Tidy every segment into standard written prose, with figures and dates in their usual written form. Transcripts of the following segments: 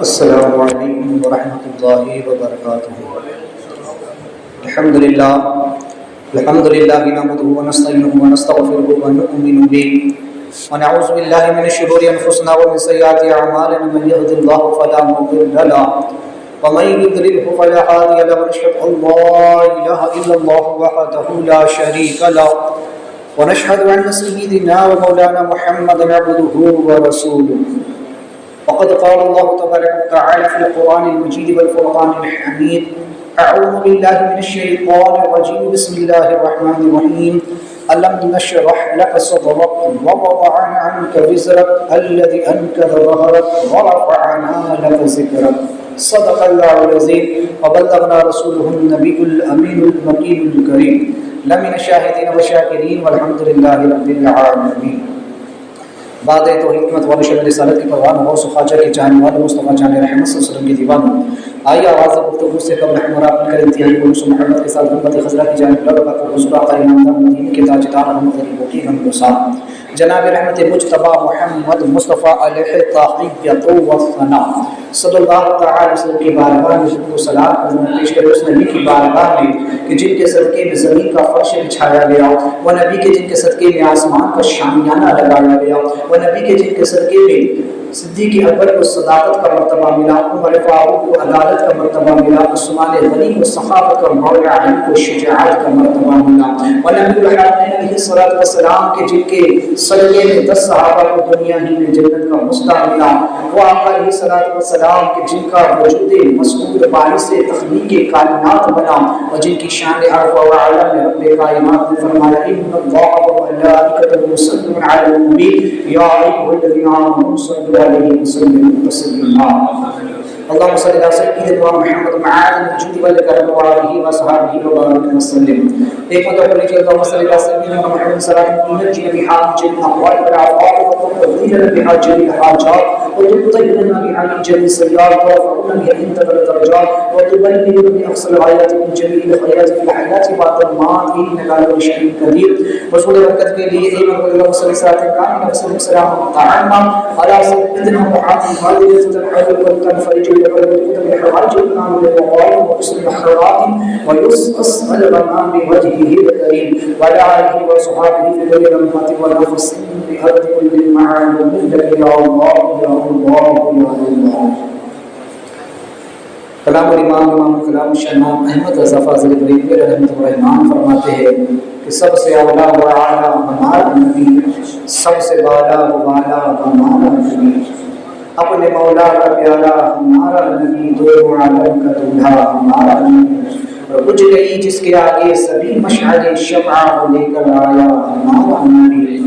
السلام علیکم ورحمۃ اللہ وبرکاتہ۔ الحمدللہ نحمده ونستعینه ونستغفره ونؤمن به ونعوذ باللہ من شرور انفسنا ومن سیئات اعمالنا، من يهد الله فلا مضل له ومن يضلل فلا هادي له، ونشهد ان لا اله الا الله وحده لا شريك له ونشهد ان سيدنا ومولانا محمدا عبده ورسوله۔ وقد قال الله تبارك وتعالى في القرآن المجيد والفرقان الحميد: أعوذ بالله من الشيطان الرجيم، بسم الله الرحمن الرحيم، ألم نشرح لك صدرك ووضعنا عنك وزرك الذي أنقض ظهرك ورفعنا لك ذكرك، صدق الله العظيم وبلغنا رسوله النبي الأمين المكين الكريم، لمن الشاهدين والشاكرين والحمد لله رب العالمين۔ بعد تو حکمت والی شب رسالت کی پروان ہو سخاجہ کے چاہنے والے مصطفیٰ جان رحمت صلی اللہ علیہ وسلم کی دیوانوں، آئیے آواز گفتگو سے قبل ہمارا اپنے کر انتہائی قدس محمد کے ساتھ امت خضرہ کی جانب لبرکات رسول اللہ امامدار مدینہ کے تاجدار احمد غریبوں کی ہم کو ساتھ جناب رحمت مجتبی محمد مصطفیٰ علیہ تحیت و ثنا صلی اللہ تعالی وسلم کی بارگاہ میں شکر و سلام پیش کرے اس نبی کی بارگاہ میں کہ جن کے صدقے میں زمین کا فرش بچھایا گیا، وہ نبی کے جن کے صدقے میں آسمان کا شامیانہ لگایا گیا، وہ نبی کے جن کے صدقے میں صدیق اکبر کو صداقت کا مرتبہ ملا، عمر فاروق کو عدالت کا مرتبہ ملا، عثمان غنی کو سخاوت کا، مولا علی کو شجاعت کا مرتبہ ملا، اور نبی الحرمین علیہ الصلوۃ والسلام کے جن کے صدقے میں 10 صحابہ کو دنیا ہی میں جنت کا مستہ ملا، وہ آقا علیہ الصلوۃ والسلام کے جن کا وجود مسعود باعث تخلیق کائنات بنا، اور جن کی شان عرفہ و اعلیٰ میں رب کائنات نے فرمایا: ان اللہ وملائکتہ یصلون علی النبی یا ایھا الذین آمنوا صلوا علیہ وسلم تسلیما۔ اللهم صل على سيدنا محمد وعلى الجود والكرم وآله وصحبه وبارك وسلم۔ ایک مرتبہ پڑھ لیجیے: اللهم صل على سيدنا محمد صلاة تنجي بها من جميع الأهوال والآفات وتقضي لنا بها جميع الحاجات وتطهرنا بها من جميع السيئات وترفعنا بها عندك الدرجات وتبلغنا بأقصى الغايات من جميع الخيرات في الحياة بعد الممات إنك على كل شيء قدير۔ رسول برکت کے لیے ایک مرتبہ اللهم صل على سيدنا محمد وسلم تعالى على سيدنا محمد هذه الحياة والتنفرج بحوائج الإمام والوقائم وحسن الأخلاق ويسأل الغمام بوجهه الكريم وعلى آله وصحبه في كل لمحة ونفس بأرض كل المعاني ومثل يا الله يا الله يا الله۔ کلام الامام کلام شہنام احمد رضا فاضل بریلوی رحمۃ الرحمن فرماتے ہیں کہ سب سے اعلیٰ و اعلیٰ ہمارا نبی، سب سے بالا و بالا ہمارا نبی، اپنے مولا کا پیارا ہمارا نبی، دو عالم کا دولہا ہمارا نبی، اور کچھ نہیں جس کے آگے سبھی مشعل شمع لے کر آیا ہمارا نبی،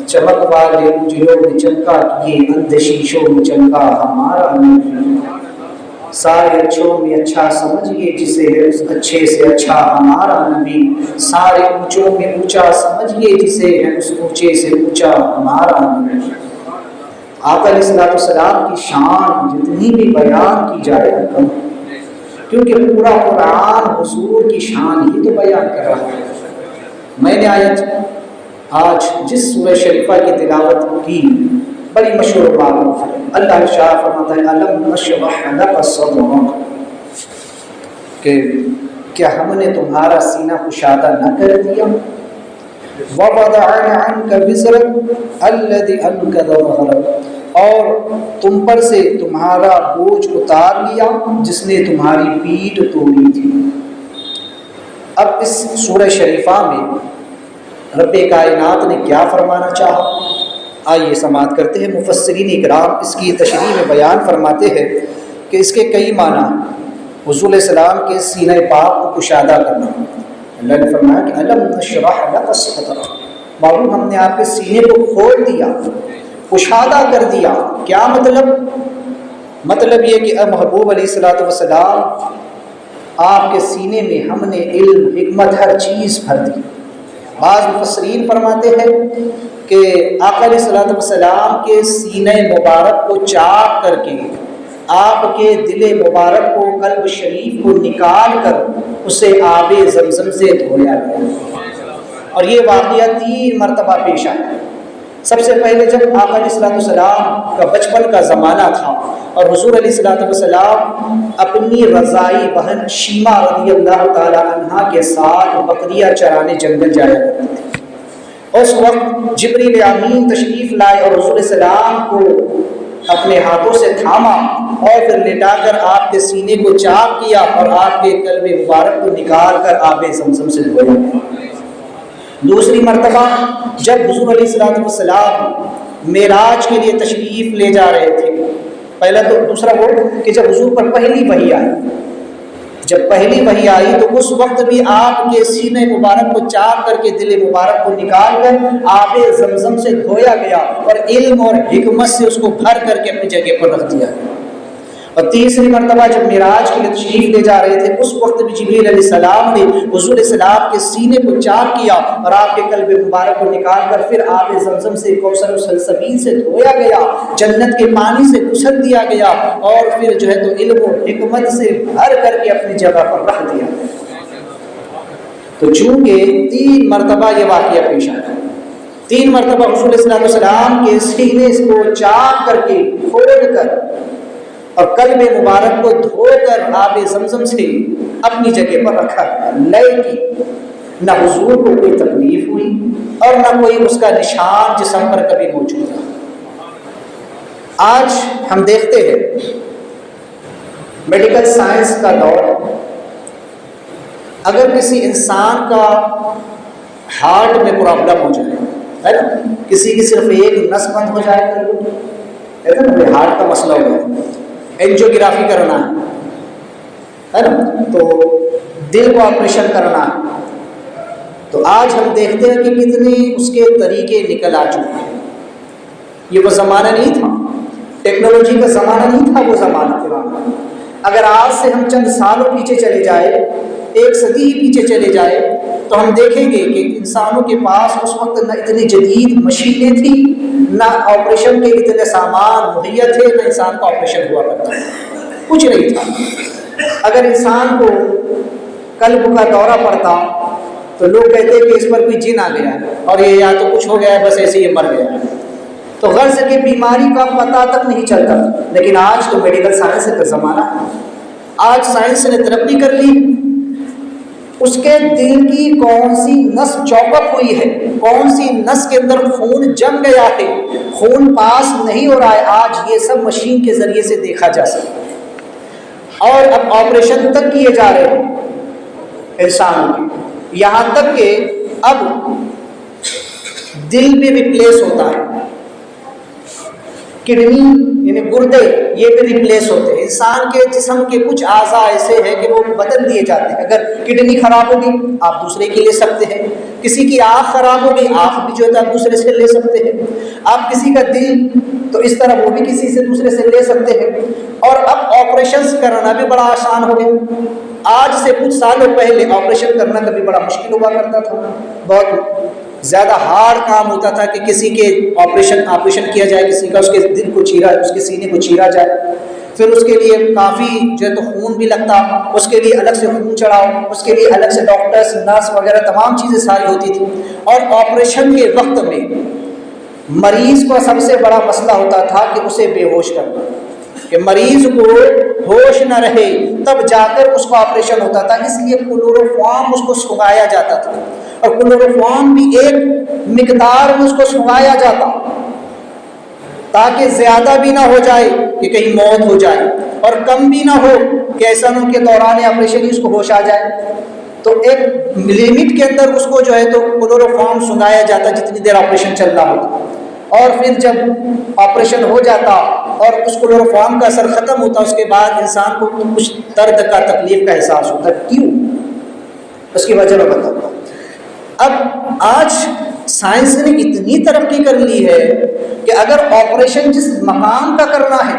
چمک والے اجروں میں چمکا کیے اندشیشوں میں چمکا ہمارا نبی، سارے اچھوں میں اچھا سمجھئے جسے اس اچھے سے اچھا ہمارا نبی، سارے اونچوں میں اونچا سمجھئے جسے اس اونچے سے اونچا ہمارا نبی۔ آقا علیہ السلام کی شان جتنی بھی بیان کی جائے کم، کیونکہ پورا قرآن حضور کی شان ہی تو بیان کر رہا ہے۔ میں نے آج جس سورہ شریفہ کی تلاوت کی بڑی مشہور معلوم ہے۔ اللہ شاہ فرماتا ہے: الم نشرح لک صدرک، کہ کیا ہم نے تمہارا سینہ کشادہ نہ کر دیا؟ ووضعنا عنک وزرک الذی انقض ظہرک، اور تم پر سے تمہارا بوجھ اتار لیا جس نے تمہاری پیٹھ توڑی تھی۔ اب اس سورہ شریفہ میں رب کائنات نے کیا فرمانا چاہا، آئیے سماعت کرتے ہیں۔ مفسرین اکرام اس کی تشریح میں بیان فرماتے ہیں کہ اس کے کئی معنی ہیں۔ حضور علیہ السلام کے سینہ پاک کو کشادہ کرنا، اللہ نے فرمایا کہ الم نشرح لک صدرک، معلوم ہم نے آپ کے سینے کو کھول دیا، کشادہ کر دیا۔ کیا مطلب یہ کہ محبوب علیہ السلام آپ کے سینے میں ہم نے علم، حکمت، ہر چیز بھر دی۔ بعض مفسرین فرماتے ہیں کہ آقا علیہ السلام کے سینہ مبارک کو چاک کر کے آپ کے دل مبارک کو، قلب شریف کو نکال کر اسے آب زمزم سے دھویا گیا، اور یہ واقعہ 3 مرتبہ پیش آیا۔ سب سے پہلے جب آقا علیہ السلام کا بچپن کا زمانہ تھا اور حضور علیہ الصلوۃ والسلام اپنی رضائی بہن شیمہ رضی اللہ تعالی عنہا کے ساتھ بکریاں چرانے جنگل جایا کرتے تھے۔ اس وقت جبریل امین تشریف لائے اور حضور علیہ السلام کو اپنے ہاتھوں سے تھاما اور پھر لٹا کر آپ کے سینے کو چاک کیا اور آپ کے قلب مبارک کو نکال کر آب زمزم سے دھویا۔ دوسری مرتبہ جب حضور علیہ الصلوۃ والسلام معراج کے لیے تشریف لے جا رہے تھے، پہلا تو دوسرا وہ کہ جب حضور پر پہلی وحی آئی تو اس وقت بھی آپ کے سینے مبارک کو چاک کر کے دل مبارک کو نکال کر آب زمزم سے دھویا گیا اور علم اور حکمت سے اس کو بھر کر کے اپنی جگہ پر رکھ دیا۔ اور تیسری مرتبہ جب معراج کے لیے تشریف لے جا رہے تھے، اس وقت بھی جبریل علیہ السلام نے حضور علیہ السلام کے سینے کو چاک کیا اور آپ کے قلب مبارک کو نکال کر پھر آب زمزم سے کوثر و سلسبیل سے دھویا گیا، جنت کے پانی سے غسل دیا گیا اور پھر جو ہے تو علم و حکمت سے بھر کر کے اپنی جگہ پر رکھ دیا۔ تو چونکہ 3 مرتبہ یہ واقعہ پیش آیا، 3 مرتبہ حضور علیہ السلام کے سینے کو چاک کر کے کھول کر اور قلب مبارک کو دھو کر آب زمزم سے اپنی جگہ پر رکھا، لیکن نہ حضور کو کوئی تکلیف ہوئی اور نہ کوئی اس کا نشان جسم پر کبھی موجود تھا۔ آج ہم دیکھتے ہیں میڈیکل سائنس کا دور، اگر کسی انسان کا ہارٹ میں پرابلم ہو جائے، ہے نا، کسی کی صرف ایک نس بند ہو جائے ہے نا، ہارٹ کا مسئلہ ہو گیا، اینجیوگرافی کرنا ہے نا، تو دل کو آپریشن کرنا ہے، تو آج ہم دیکھتے ہیں کہ کتنے اس کے طریقے نکل آ چکے ہیں۔ یہ وہ زمانہ نہیں تھا، ٹیکنالوجی کا زمانہ نہیں تھا وہ زمانہ پرانا۔ اگر آج سے ہم چند سالوں پیچھے چلے جائے، 1 صدی ہی پیچھے چلے جائے، تو ہم دیکھیں گے کہ انسانوں کے پاس اس وقت نہ اتنی جدید مشینیں تھیں، نہ آپریشن کے اتنے سامان مہیا تھے، نہ انسان کا آپریشن ہوا کرتا تھا، کچھ نہیں تھا۔ اگر انسان کو قلب کا دورہ پڑتا تو لوگ کہتے کہ اس پر کوئی جن آ گیا ہے اور یہ یا تو کچھ ہو گیا ہے، بس ایسے ہی مر گیا ہے، تو غرض کی بیماری کا پتہ تک نہیں چلتا۔ لیکن آج تو میڈیکل سائنس کا زمانہ ہے، آج سائنس نے ترقی کر لی، اس کے دل کی کون سی نس چوکپ ہوئی ہے، کون سی نس کے اندر خون جم گیا ہے، خون پاس نہیں ہو رہا ہے، آج یہ سب مشین کے ذریعے سے دیکھا جا سکتا ہے۔ اور اب آپریشن تک کیے جا رہے ہیں انسانوں کے، یہاں تک کہ اب دل بھی ریپلیس ہوتا ہے، کڈنی یعنی گردے یہ بھی ریپلیس ہوتے ہیں۔ انسان کے جسم کے کچھ اعضاء ایسے ہیں کہ وہ بدل دیے جاتے ہیں، اگر کڈنی خراب ہوگی آپ دوسرے کی لے سکتے ہیں، کسی کی آنکھ خراب ہوگی آنکھ بھی جو ہے آپ دوسرے سے لے سکتے ہیں، آپ کسی کا دل تو اس طرح وہ بھی کسی سے دوسرے سے لے سکتے ہیں۔ اور اب آپریشنز کرنا بھی بڑا آسان ہو گیا، آج سے کچھ سالوں پہلے آپریشن کرنا کبھی بڑا مشکل ہوا کرتا تھا، بہت زیادہ ہارڈ کام ہوتا تھا کہ کسی کے آپریشن کیا جائے، کسی کا اس کے دل کو چیرا، اس کے سینے کو چیرا جائے، پھر اس کے لیے کافی جو ہے تو خون بھی لگتا، اس کے لیے الگ سے خون چڑھاؤ، اس کے لیے الگ سے ڈاکٹرز نرس وغیرہ تمام چیزیں ساری ہوتی تھیں۔ اور آپریشن کے وقت میں مریض کا سب سے بڑا مسئلہ ہوتا تھا کہ اسے بے ہوش کرنا، کہ مریض کو ہوش نہ رہے تب جا کر اس کا آپریشن ہوتا تھا، اس لیے کلوروفارم اس کو سنگایا جاتا تھا، اور کلوروفارم بھی ایک مقدار میں اس کو سنگایا جاتا تاکہ زیادہ بھی نہ ہو جائے کہ کہیں موت ہو جائے، اور کم بھی نہ ہو کہ ایسا نہ ہو کہ دوران آپریشن ہی اس کو ہوش آ جائے۔ تو ایک لمٹ کے اندر اس کو جو ہے تو کلوروفارم سنگایا جاتا جتنی دیر آپریشن چل رہا ہوتا، اور پھر جب آپریشن ہو جاتا اور اس کلوروفارم کا اثر ختم ہوتا، اس کے بعد انسان کو کچھ درد کا تکلیف کا احساس ہوتا۔ کیوں؟ اس کی وجہ میں بتاؤں گا۔ اب آج سائنس نے اتنی ترقی کر لی ہے کہ اگر آپریشن جس مقام کا کرنا ہے،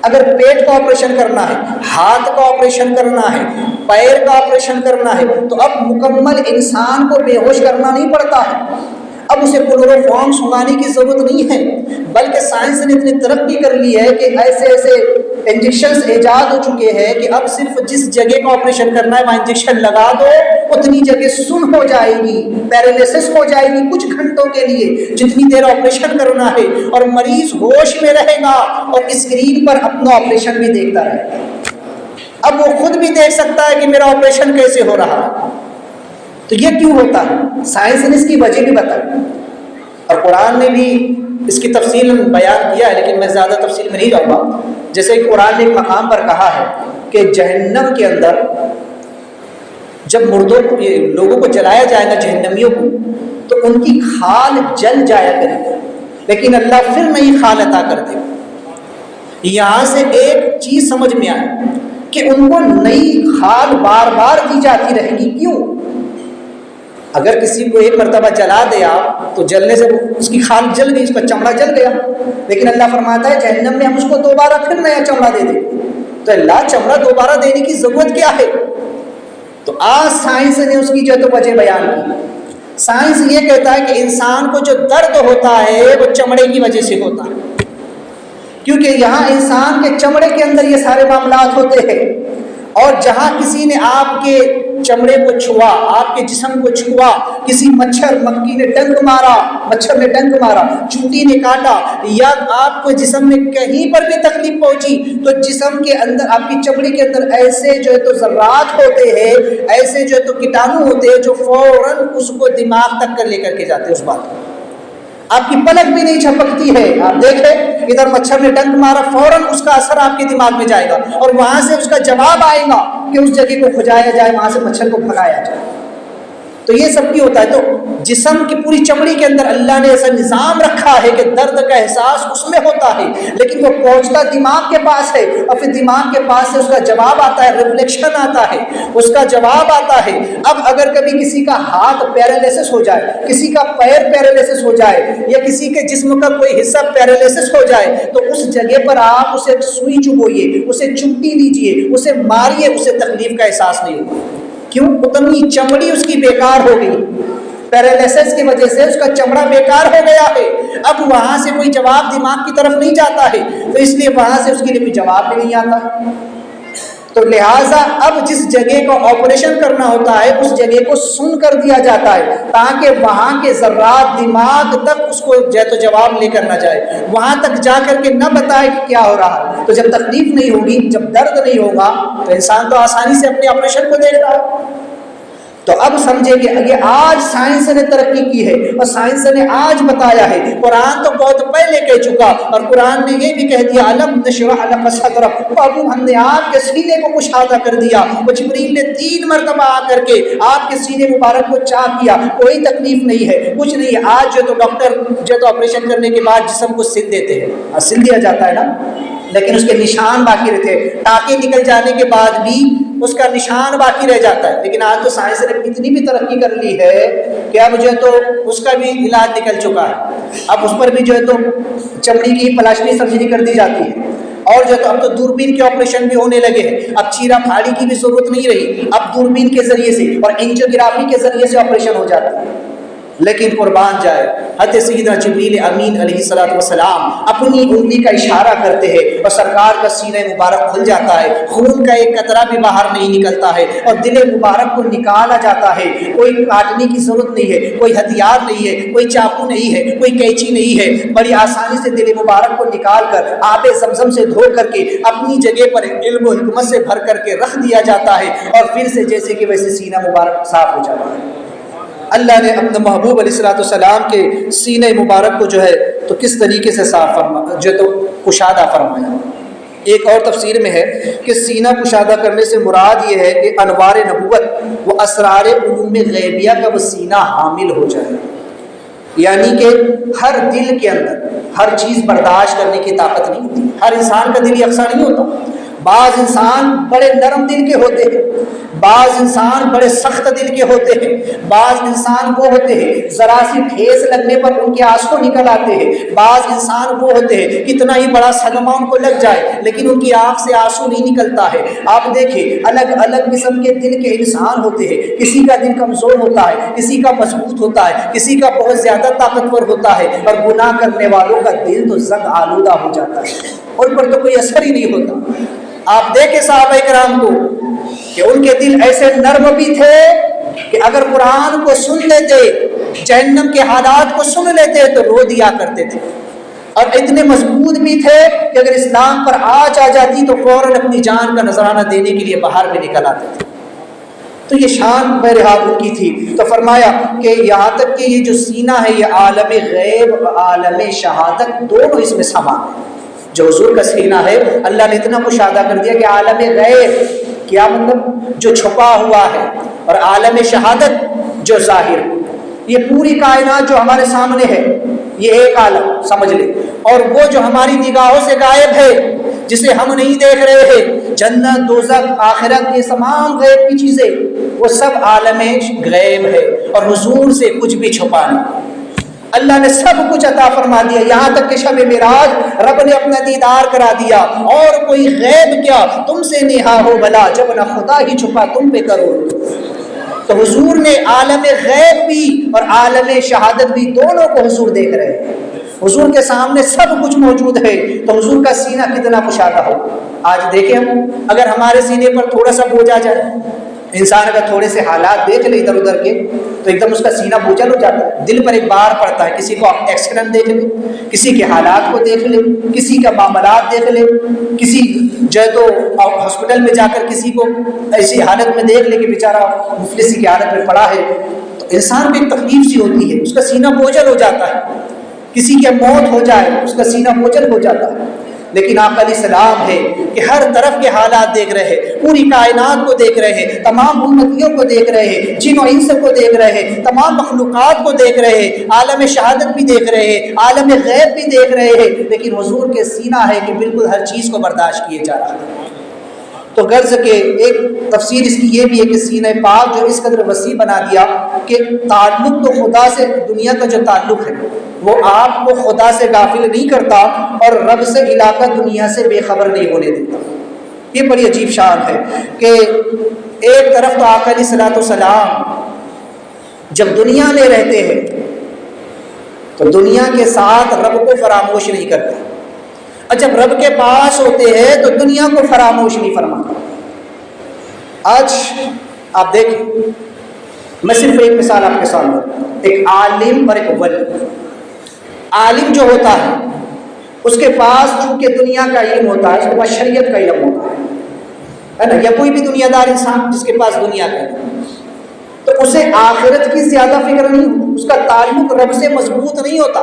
اگر پیٹ کا آپریشن کرنا ہے، ہاتھ کا آپریشن کرنا ہے، پیر کا آپریشن کرنا ہے، تو اب مکمل انسان کو بے ہوش کرنا نہیں پڑتا ہے۔ اب اسے کلوروفارم سنگانے کی ضرورت نہیں ہے، بلکہ سائنس نے اتنی ترقی کر لی ہے کہ ایسے ایسے انجیکشنز ایجاد ہو چکے ہیں کہ اب صرف جس جگہ کا آپریشن کرنا ہے وہاں انجیکشن لگا دو، اتنی جگہ سن ہو جائے گی، پیرالیسس ہو جائے گی کچھ گھنٹوں کے لیے جتنی دیر آپریشن کرنا ہے، اور مریض ہوش میں رہے گا اور اسکرین پر اپنا آپریشن بھی دیکھتا رہے گا۔ اب وہ خود بھی دیکھ سکتا ہے کہ میرا آپریشن کیسے ہو رہا ہے۔ تو یہ کیوں ہوتا ہے؟ سائنس نے اس کی وجہ بھی بتائی، اور قرآن نے بھی اس کی تفصیل بیان کیا ہے، لیکن میں زیادہ تفصیل میں نہیں جاؤں گا۔ جیسے کہ قرآن نے ایک مقام پر کہا ہے کہ جہنم کے اندر جب مردوں کو، لوگوں کو جلایا جائے گا، جہنمیوں کو، تو ان کی کھال جل جایا کرے گی، لیکن اللہ پھر نئی کھال عطا کر دے گا۔ یہاں سے ایک چیز سمجھ میں آئی کہ ان کو نئی کھال بار بار دی جاتی رہے گی۔ کیوں؟ اگر کسی کو ایک مرتبہ جلا دیا تو جلنے سے اس کی کھال جل گئی، اس کا چمڑا جل گیا، لیکن اللہ فرماتا ہے جہنم میں ہم اس کو دوبارہ پھر نیا چمڑا دے دیں۔ تو اللہ چمڑا دوبارہ دینے کی ضرورت کیا ہے؟ تو آج سائنس نے اس کی جو تو وجہ بیان کی۔ سائنس یہ کہتا ہے کہ انسان کو جو درد ہوتا ہے وہ چمڑے کی وجہ سے ہوتا ہے، کیونکہ یہاں انسان کے چمڑے کے اندر یہ سارے معاملات ہوتے ہیں، اور جہاں کسی نے آپ کے چمڑے کو چھوا، آپ کے جسم کو چھوا، کسی مچھر مکھی نے ڈنک مارا، مچھر نے ڈنک مارا، چونٹی نے کاٹا، یا آپ کو جسم میں کہیں پر بھی تکلیف پہنچی، تو جسم کے اندر، آپ کی چمڑی کے اندر ایسے جو ہے تو ذرات ہوتے ہیں، ایسے جو ہے تو کیٹانو ہوتے ہیں جو فوراً اس کو دماغ تک کر لے کر کے جاتے ہیں۔ اس بات کو آپ کی پلک بھی نہیں جھپکتی ہے، آپ دیکھیں ادھر مچھر نے ڈنک مارا، فوراً اس کا اثر آپ کے دماغ میں جائے گا، اور وہاں سے اس کا جواب آئے گا کہ اس جگہ کو کھجایا جائے، وہاں سے مچھر کو بھگایا جائے۔ تو یہ سب کی ہوتا ہے۔ تو جسم کی پوری چمڑی کے اندر اللہ نے ایسا نظام رکھا ہے کہ درد کا احساس اس میں ہوتا ہے، لیکن وہ پہنچتا دماغ کے پاس ہے، اور پھر دماغ کے پاس سے اس کا جواب آتا ہے، ریفلیکشن آتا ہے، اس کا جواب آتا ہے۔ اب اگر کبھی کسی کا ہاتھ پیرالیسس ہو جائے، کسی کا پیر پیرالیسس ہو جائے، یا کسی کے جسم کا کوئی حصہ پیرالیسس ہو جائے، تو اس جگہ پر آپ اسے سوئی چبھوئیے، اسے چمٹی لیجئے، اسے ماریے، اسے تکلیف کا احساس نہیں ہوگا۔ کیوں؟ اتنی چمڑی اس کی بیکار ہو گئی، پیرالیسس کی وجہ سے اس کا چمڑا بیکار ہو گیا ہے۔ اب وہاں سے کوئی جواب دماغ کی طرف نہیں جاتا ہے، تو اس لیے وہاں سے اس کے لیے کوئی جواب بھی نہیں آتا۔ تو لہٰذا اب جس جگہ کو آپریشن کرنا ہوتا ہے اس جگہ کو سن کر دیا جاتا ہے، تاکہ وہاں کے ذرات دماغ تک اس کو تو جواب لے کر نہ جائے، وہاں تک جا کر کے نہ بتائے کہ کیا ہو رہا ہے۔ تو جب تکلیف نہیں ہوگی، جب درد نہیں ہوگا، تو انسان تو آسانی سے اپنے آپریشن کو دیکھ رہا ہے۔ تو اب سمجھے کہ یہ آج سائنس نے ترقی کی ہے، اور سائنس نے آج بتایا ہے۔ قرآن تو بہت پہلے کہہ چکا، اور قرآن نے یہ بھی کہہ دیا الم نشرح لک صدرک، ابو ہم نے آپ کے سینے کو کشادہ کر دیا۔ وہ جبریل نے 3 مرتبہ آ کر کے آپ کے سینے مبارک کو چاک کیا، کوئی تکلیف نہیں ہے، کچھ نہیں ہے۔ آج جو تو ڈاکٹر جو تو آپریشن کرنے کے بعد جسم کو سل دیتے ہیں، اور سل دیا جاتا ہے نا، لیکن اس کے نشان باقی رہتے ہیں، ٹانکے نکل جانے کے بعد بھی اس کا نشان باقی رہ جاتا ہے۔ لیکن آج تو سائنس نے اتنی بھی ترقی کر لی ہے کہ اب جو ہے تو اس کا بھی علاج نکل چکا ہے، اب اس پر بھی جو ہے تو چمڑی کی پلاسٹک سرجری کر دی جاتی ہے، اور جو ہے تو اب تو دوربین کے آپریشن بھی ہونے لگے ہیں، اب چیرا پھاڑی کی بھی ضرورت نہیں رہی، اب دوربین کے ذریعے سے اور اینجیوگرافی کے ذریعے سے آپریشن ہو جاتا ہے۔ لیکن قربان جائے حضرت سیدنا جبریل امین علیہ السلام اپنی انگلی کا اشارہ کرتے ہیں، اور سرکار کا سینہ مبارک کھل جاتا ہے، خون کا ایک قطرہ بھی باہر نہیں نکلتا ہے، اور دل مبارک کو نکالا جاتا ہے۔ کوئی کاٹنے کی ضرورت نہیں ہے، کوئی ہتھیار نہیں ہے، کوئی چاقو نہیں ہے، کوئی قینچی نہیں ہے، بڑی آسانی سے دل مبارک کو نکال کر آب زمزم سے دھو کر کے اپنی جگہ پر علم و حکمت سے بھر کر کے رکھ دیا جاتا ہے، اور پھر سے جیسے کہ ویسے سینہ مبارک صاف ہو جاتا ہے۔ اللہ نے اپنے محبوب علیہ السلام کے سینہ مبارک کو جو ہے تو کس طریقے سے صاف جو تو کشادہ فرمایا۔ ایک اور تفسیر میں ہے کہ سینہ کشادہ کرنے سے مراد یہ ہے کہ انوار نبوت و اسرار علوم غیبیہ کا وہ سینہ حامل ہو جائے، یعنی کہ ہر دل کے اندر ہر چیز برداشت کرنے کی طاقت نہیں ہوتی، ہر انسان کا دل یکساں نہیں ہوتا، بعض انسان بڑے نرم دل کے ہوتے ہیں، بعض انسان بڑے سخت دل کے ہوتے ہیں، بعض انسان وہ ہوتے ہیں ذرا سی ٹھیس لگنے پر ان کے آنسو نکل آتے ہیں، بعض انسان وہ ہوتے ہیں کتنا ہی بڑا صدمہ ان کو لگ جائے لیکن ان کی آنکھ سے آنسو نہیں نکلتا ہے۔ آپ دیکھیں الگ الگ قسم کے دل کے انسان ہوتے ہیں، کسی کا دل کمزور ہوتا ہے، کسی کا مضبوط ہوتا ہے، کسی کا بہت زیادہ طاقتور ہوتا ہے، اور گناہ کرنے والوں کا دل تو زنگ آلودہ ہو جاتا ہے، ان پر تو کوئی اثر ہی نہیں ہوتا۔ آپ دیکھیں صحابہ کرام کو کہ ان کے دل ایسے نرم بھی تھے کہ اگر قرآن کو سن لیتے، جہنم کے حالات کو سن لیتے تو رو دیا کرتے تھے، اور اتنے مضبوط بھی تھے کہ اگر اسلام پر آنچ آ جاتی تو فوراً اپنی جان کا نذرانہ دینے کے لیے باہر بھی نکل آتے تھے۔ تو یہ شان بہرحال ان کی تھی۔ تو فرمایا کہ یہاں تک کہ یہ جو سینہ ہے یہ عالم غیب اور عالم شہادت دونوں اس میں سما ہے۔ جو حضور کا سینہ ہے اللہ نے اتنا مشاہدہ کر دیا کہ عالم غیب کیا مطلب جو چھپا ہوا ہے، اور عالم شہادت جو ظاہر ہے، یہ پوری کائنات جو ہمارے سامنے ہے یہ ایک عالم سمجھ لیں، اور وہ جو ہماری نگاہوں سے غائب ہے جسے ہم نہیں دیکھ رہے ہیں، جنت دوزخ آخرت یہ تمام غیب کی چیزیں وہ سب عالم غیب ہے، اور حضور سے کچھ بھی چھپا نہیں۔ اللہ نے سب کچھ عطا فرما دیا، یہاں تک کہ شب معراج رب نے اپنا دیدار کرا دیا، اور کوئی غیب کیا تم سے نہا ہو بلا جب نہ خدا ہی چھپا تم پہ کرو۔ تو حضور نے عالم غیب بھی اور عالم شہادت بھی دونوں کو حضور دیکھ رہے ہیں، حضور کے سامنے سب کچھ موجود ہے، تو حضور کا سینہ کتنا کشادہ ہو۔ آج دیکھیں ہم اگر ہمارے سینے پر تھوڑا سا بوجھ آ جائے، انسان اگر تھوڑے سے حالات دیکھ لے ادھر ادھر کے تو ایک دم اس کا سینہ بوجھل ہو جاتا ہے، دل پر ایک بار پڑتا ہے۔ کسی کو ایکسیڈنٹ دیکھ لے، کسی کے حالات کو دیکھ لے، کسی کا معاملات دیکھ لے، کسی جو ہے تو ہاسپٹل میں جا کر کسی کو ایسی حالت میں دیکھ لے کہ بیچارہ مفلسی کی حالت میں پڑا ہے، تو انسان کو ایک تکلیف سی ہوتی ہے، اس کا سینہ بوجھل ہو جاتا ہے۔ کسی کی موت ہو جائے اس کا سینہ بوجھل ہو جاتا ہے، لیکن آقا علیہ السلام ہے کہ ہر طرف کے حالات دیکھ رہے ہیں، پوری کائنات کو دیکھ رہے ہیں، تمام امتیوں کو دیکھ رہے ہیں، جن و انس کو دیکھ رہے ہیں، تمام مخلوقات کو دیکھ رہے ہیں، عالم شہادت بھی دیکھ رہے ہیں، عالم غیب بھی دیکھ رہے ہیں، لیکن حضور کے سینہ ہے کہ بالکل ہر چیز کو برداشت کیے جا رہا ہے۔ تو غرض کے ایک تفسیر اس کی یہ بھی ہے کہ سینہ پاک جو اس قدر وسیع بنا دیا کہ تعلق تو خدا سے، دنیا کا جو تعلق ہے وہ آپ کو خدا سے غافل نہیں کرتا، اور رب سے علاقہ دنیا سے بے خبر نہیں ہونے دیتا۔ یہ بڑی عجیب شان ہے کہ ایک طرف تو آقا علیہ السلام جب دنیا میں رہتے ہیں تو دنیا کے ساتھ رب کو فراموش نہیں کرتے، اور جب رب کے پاس ہوتے ہیں تو دنیا کو فراموش نہیں فرماتا۔ آج آپ دیکھیں، میں صرف ایک مثال آپ کے سامنے، ایک عالم اور ایک ولی۔ عالم جو ہوتا ہے اس کے پاس چونکہ دنیا کا علم ہوتا ہے، اس کے پاس شریعت کا علم ہوتا ہے نا، یا کوئی بھی دنیا دار انسان جس کے پاس دنیا کا علم، تو اسے آخرت کی زیادہ فکر نہیں ہوتی، اس کا تعلق رب سے مضبوط نہیں ہوتا۔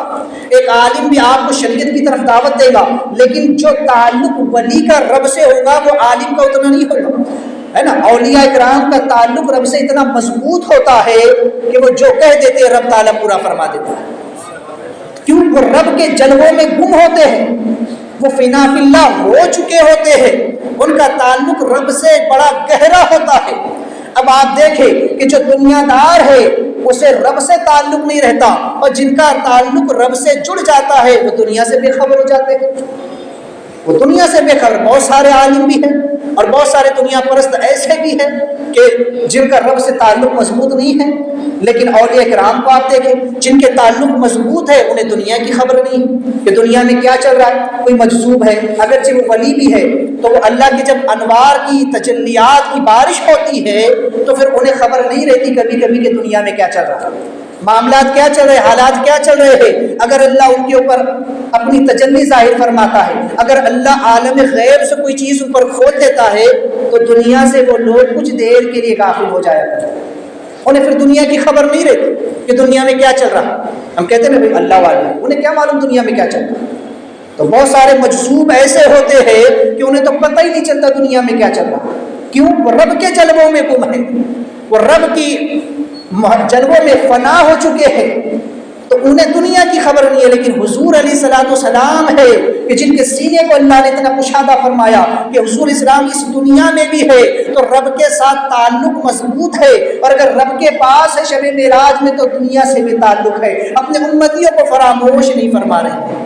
ایک عالم بھی آپ کو شریعت کی طرف دعوت دے گا، لیکن جو تعلق ولی کا رب سے ہوگا وہ عالم کا اتنا نہیں ہوگا، ہے نا۔ اولیاء اکرام کا تعلق رب سے اتنا مضبوط ہوتا ہے کہ وہ جو کہہ دیتے ہیں رب تعالیٰ پورا فرما دیتا ہے، کیوں؟ وہ رب کے جلووں میں گم ہوتے ہیں، وہ فنا فی اللہ ہو چکے ہوتے ہیں، ان کا تعلق رب سے بڑا گہرا ہوتا ہے۔ اب آپ دیکھیں کہ جو دنیا دار ہے اسے رب سے تعلق نہیں رہتا، اور جن کا تعلق رب سے جڑ جاتا ہے وہ دنیا سے بے خبر ہو جاتے ہیں، وہ دنیا سے بے خبر۔ بہت سارے عالم بھی ہیں اور بہت سارے دنیا پرست ایسے بھی ہیں کہ جن کا رب سے تعلق مضبوط نہیں ہے، لیکن اولیاء کرام کو آپ دیکھیں جن کے تعلق مضبوط ہے انہیں دنیا کی خبر نہیں کہ دنیا میں کیا چل رہا ہے۔ کوئی مجذوب ہے اگرچہ وہ ولی بھی ہے تو وہ اللہ کی جب انوار کی تجلیات کی بارش ہوتی ہے تو پھر انہیں خبر نہیں رہتی کبھی کبھی کہ دنیا میں کیا چل رہا ہے، معاملات کیا چل رہے ہیں، حالات کیا چل رہے ہیں۔ اگر اللہ ان کے اوپر اپنی تجلی ظاہر فرماتا ہے، اگر اللہ عالم غیب سے کوئی چیز اوپر کھول دیتا ہے تو دنیا سے وہ لوگ کچھ دیر کے لیے غافل ہو جایا کرتے ہیں، انہیں پھر دنیا کی خبر نہیں رہتی کہ دنیا میں کیا چل رہا۔ ہم کہتے ہیں نا اللہ والے، انہیں کیا معلوم دنیا میں کیا چل رہا۔ تو بہت سارے مجذوب ایسے ہوتے ہیں کہ انہیں تو پتہ ہی نہیں چلتا دنیا میں کیا چل رہا، کیوں؟ وہ رب کے جلووں میں گم ہے، وہ رب کی جلووں میں فنا ہو چکے ہیں۔ تو انہیں دنیا کی خبر نہیں ہے، لیکن حضور علیہ الصلوۃ والسلام ہے کہ جن کے سینے کو اللہ نے اتنا کشادہ فرمایا کہ حضور اسلام اس دنیا میں بھی ہے تو رب کے ساتھ تعلق مضبوط ہے، اور اگر رب کے پاس ہے شب معراج میں تو دنیا سے بھی تعلق ہے۔ اپنے امتیوں کو فراموش نہیں فرما رہے ہیں،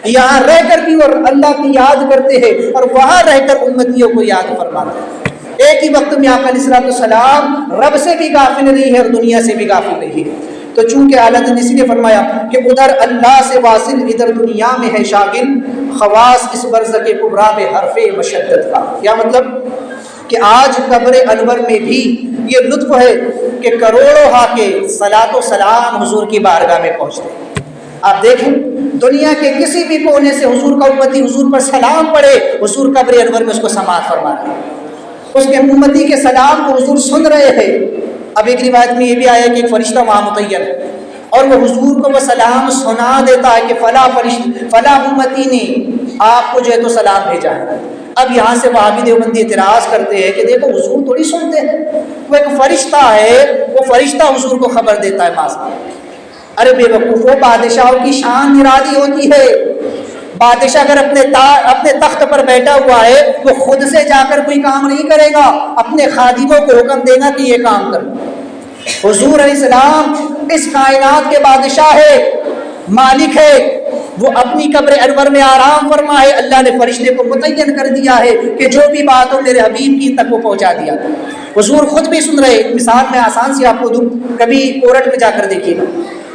یہاں رہ کر بھی اور اللہ کی یاد کرتے ہیں اور وہاں رہ کر امتیوں کو یاد فرماتے ہیں۔ ایک ہی وقت میں آقا علیہ الصلوۃ والسلام رب سے بھی غافل نہیں ہے اور دنیا سے بھی غافل نہیں ہے۔ تو چونکہ اعلیٰ نے اس لیے فرمایا کہ ادھر اللہ سے واصل ادھر دنیا میں ہے شاغل، خواص اس برزخ کبریٰ میں حرف مشدت کا۔ کیا مطلب؟ کہ آج قبر انور میں بھی یہ لطف ہے کہ کروڑوں کے صلاۃ و سلام حضور کی بارگاہ میں پہنچتے ہیں۔ آپ دیکھیں دنیا کے کسی بھی کونے سے حضور کا امتی حضور پر سلام پڑھے، حضور قبر انور میں اس کو سماعت فرما رہے ہیں، اس کے امتی کے سلام کو حضور سن رہے ہیں۔ اب ایک روایت میں یہ بھی آیا کہ ایک فرشتہ وہاں متعین ہے اور وہ حضور کو وہ سلام سنا دیتا ہے کہ فلاں امتی نے آپ کو جو ہے تو سلام بھیجا ہے۔ اب یہاں سے وہابی دیوبندی اعتراض کرتے ہیں کہ دیکھو حضور تھوڑی سنتے ہیں، وہ ایک فرشتہ ہے، وہ فرشتہ حضور کو خبر دیتا ہے ماں سے۔ ارے بے وقوفو، بادشاہوں کی شان نرالی ہوتی ہے۔ بادشاہ اگر اپنے تخت پر بیٹھا ہوا ہے وہ خود سے جا کر کوئی کام نہیں کرے گا، اپنے خادموں کو حکم دے گا کہ یہ کام کرو۔ حضور علیہ السلام اس کائنات کے بادشاہ ہے، مالک ہے، وہ اپنی قبر انور میں آرام فرما ہے۔ اللہ نے فرشتے کو متعین کر دیا ہے کہ جو بھی بات ہو میرے حبیب کی تک وہ پہنچا دیا۔ حضور خود بھی سن رہے۔ مثال میں آسان سی آپ کو دوں، کبھی کورٹ میں جا کر دیکھیے گا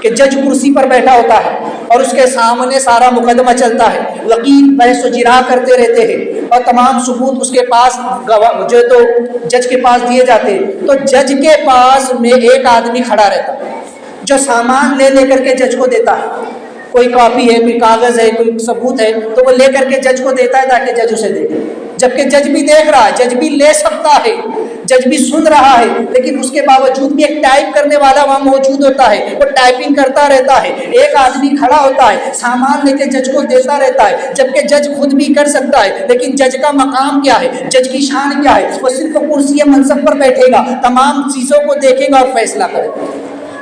کہ جج کرسی پر بیٹھا ہوتا ہے اور اس کے سامنے سارا مقدمہ چلتا ہے، وکیل بحث و جرا کرتے رہتے ہیں اور تمام ثبوت اس کے پاس جو ہے تو جج کے پاس دیے جاتے ہیں۔ تو جج کے پاس میں ایک آدمی کھڑا رہتا ہے جو سامان لے کر کے جج کو دیتا ہے، کوئی کاپی ہے، کوئی کاغذ ہے، کوئی ثبوت ہے تو وہ لے کر کے جج کو دیتا ہے تاکہ جج اسے دیکھے۔ جبکہ جج بھی دیکھ رہا ہے، جج بھی لے سکتا ہے، جج بھی سن رہا ہے، لیکن اس کے باوجود بھی ایک ٹائپ کرنے والا وہاں موجود ہوتا ہے، وہ ٹائپنگ کرتا رہتا ہے۔ ایک آدمی کھڑا ہوتا ہے، سامان لے کے جج کو دیتا رہتا ہے، جبکہ جج خود بھی کر سکتا ہے، لیکن جج کا مقام کیا ہے، جج کی شان کیا ہے؟ وہ صرف کرسی منصب پر بیٹھے گا، تمام چیزوں کو دیکھے گا اور فیصلہ کرے گا۔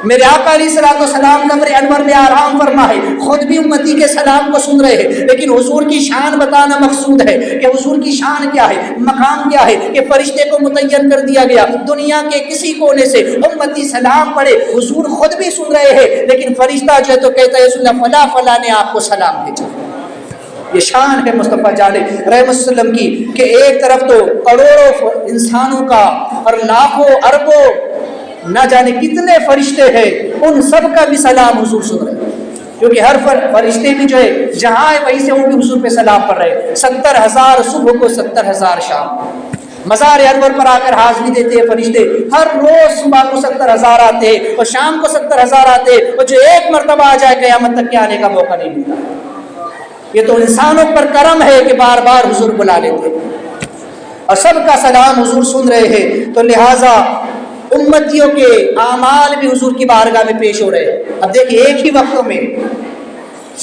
میرے آقا علیہ الصلوۃ والسلام قبر انور میں آرام فرما ہے، خود بھی امتی کے سلام کو سن رہے ہیں، لیکن حضور کی شان بتانا مقصود ہے کہ حضور کی شان کیا ہے، مقام کیا ہے، کہ فرشتے کو متعین کر دیا گیا دنیا کے کسی کونے سے امتی سلام پڑھے، حضور خود بھی سن رہے ہیں، لیکن فرشتہ جو ہے تو کہتا ہے رسول اللہ فلاں فلاں نے آپ کو سلام بھیجا۔ یہ شان ہے مصطفیٰ جان رحمۃ وسلم کی کہ ایک طرف تو کروڑوں انسانوں کا اور لاکھوں اربوں نہ جانے کتنے فرشتے ہیں، ان سب کا بھی سلام حضور سن رہے ہیں، کیونکہ ہر فرشتے بھی جو ہے جہاں ہے وہیں سے وہ بھی حضور پہ سلام پڑھ رہے۔ 70,000 صبح کو 70,000 شام مزار انور پر آ کر حاضری دیتے ہیں فرشتے، ہر روز صبح کو 70,000 آتے ہیں اور شام کو 70,000 آتے ہیں، اور جو ایک مرتبہ آ جائے قیامت تک کے آنے کا موقع نہیں ملتا۔ یہ تو انسانوں پر کرم ہے کہ بار بار حضور بلا لیتے ہیں اور سب کا سلام حضور سن رہے ہیں۔ تو لہٰذا امتیوں کے اعمال بھی حضور کی بارگاہ میں پیش ہو رہے ہیں۔ اب دیکھیں ایک ہی وقت میں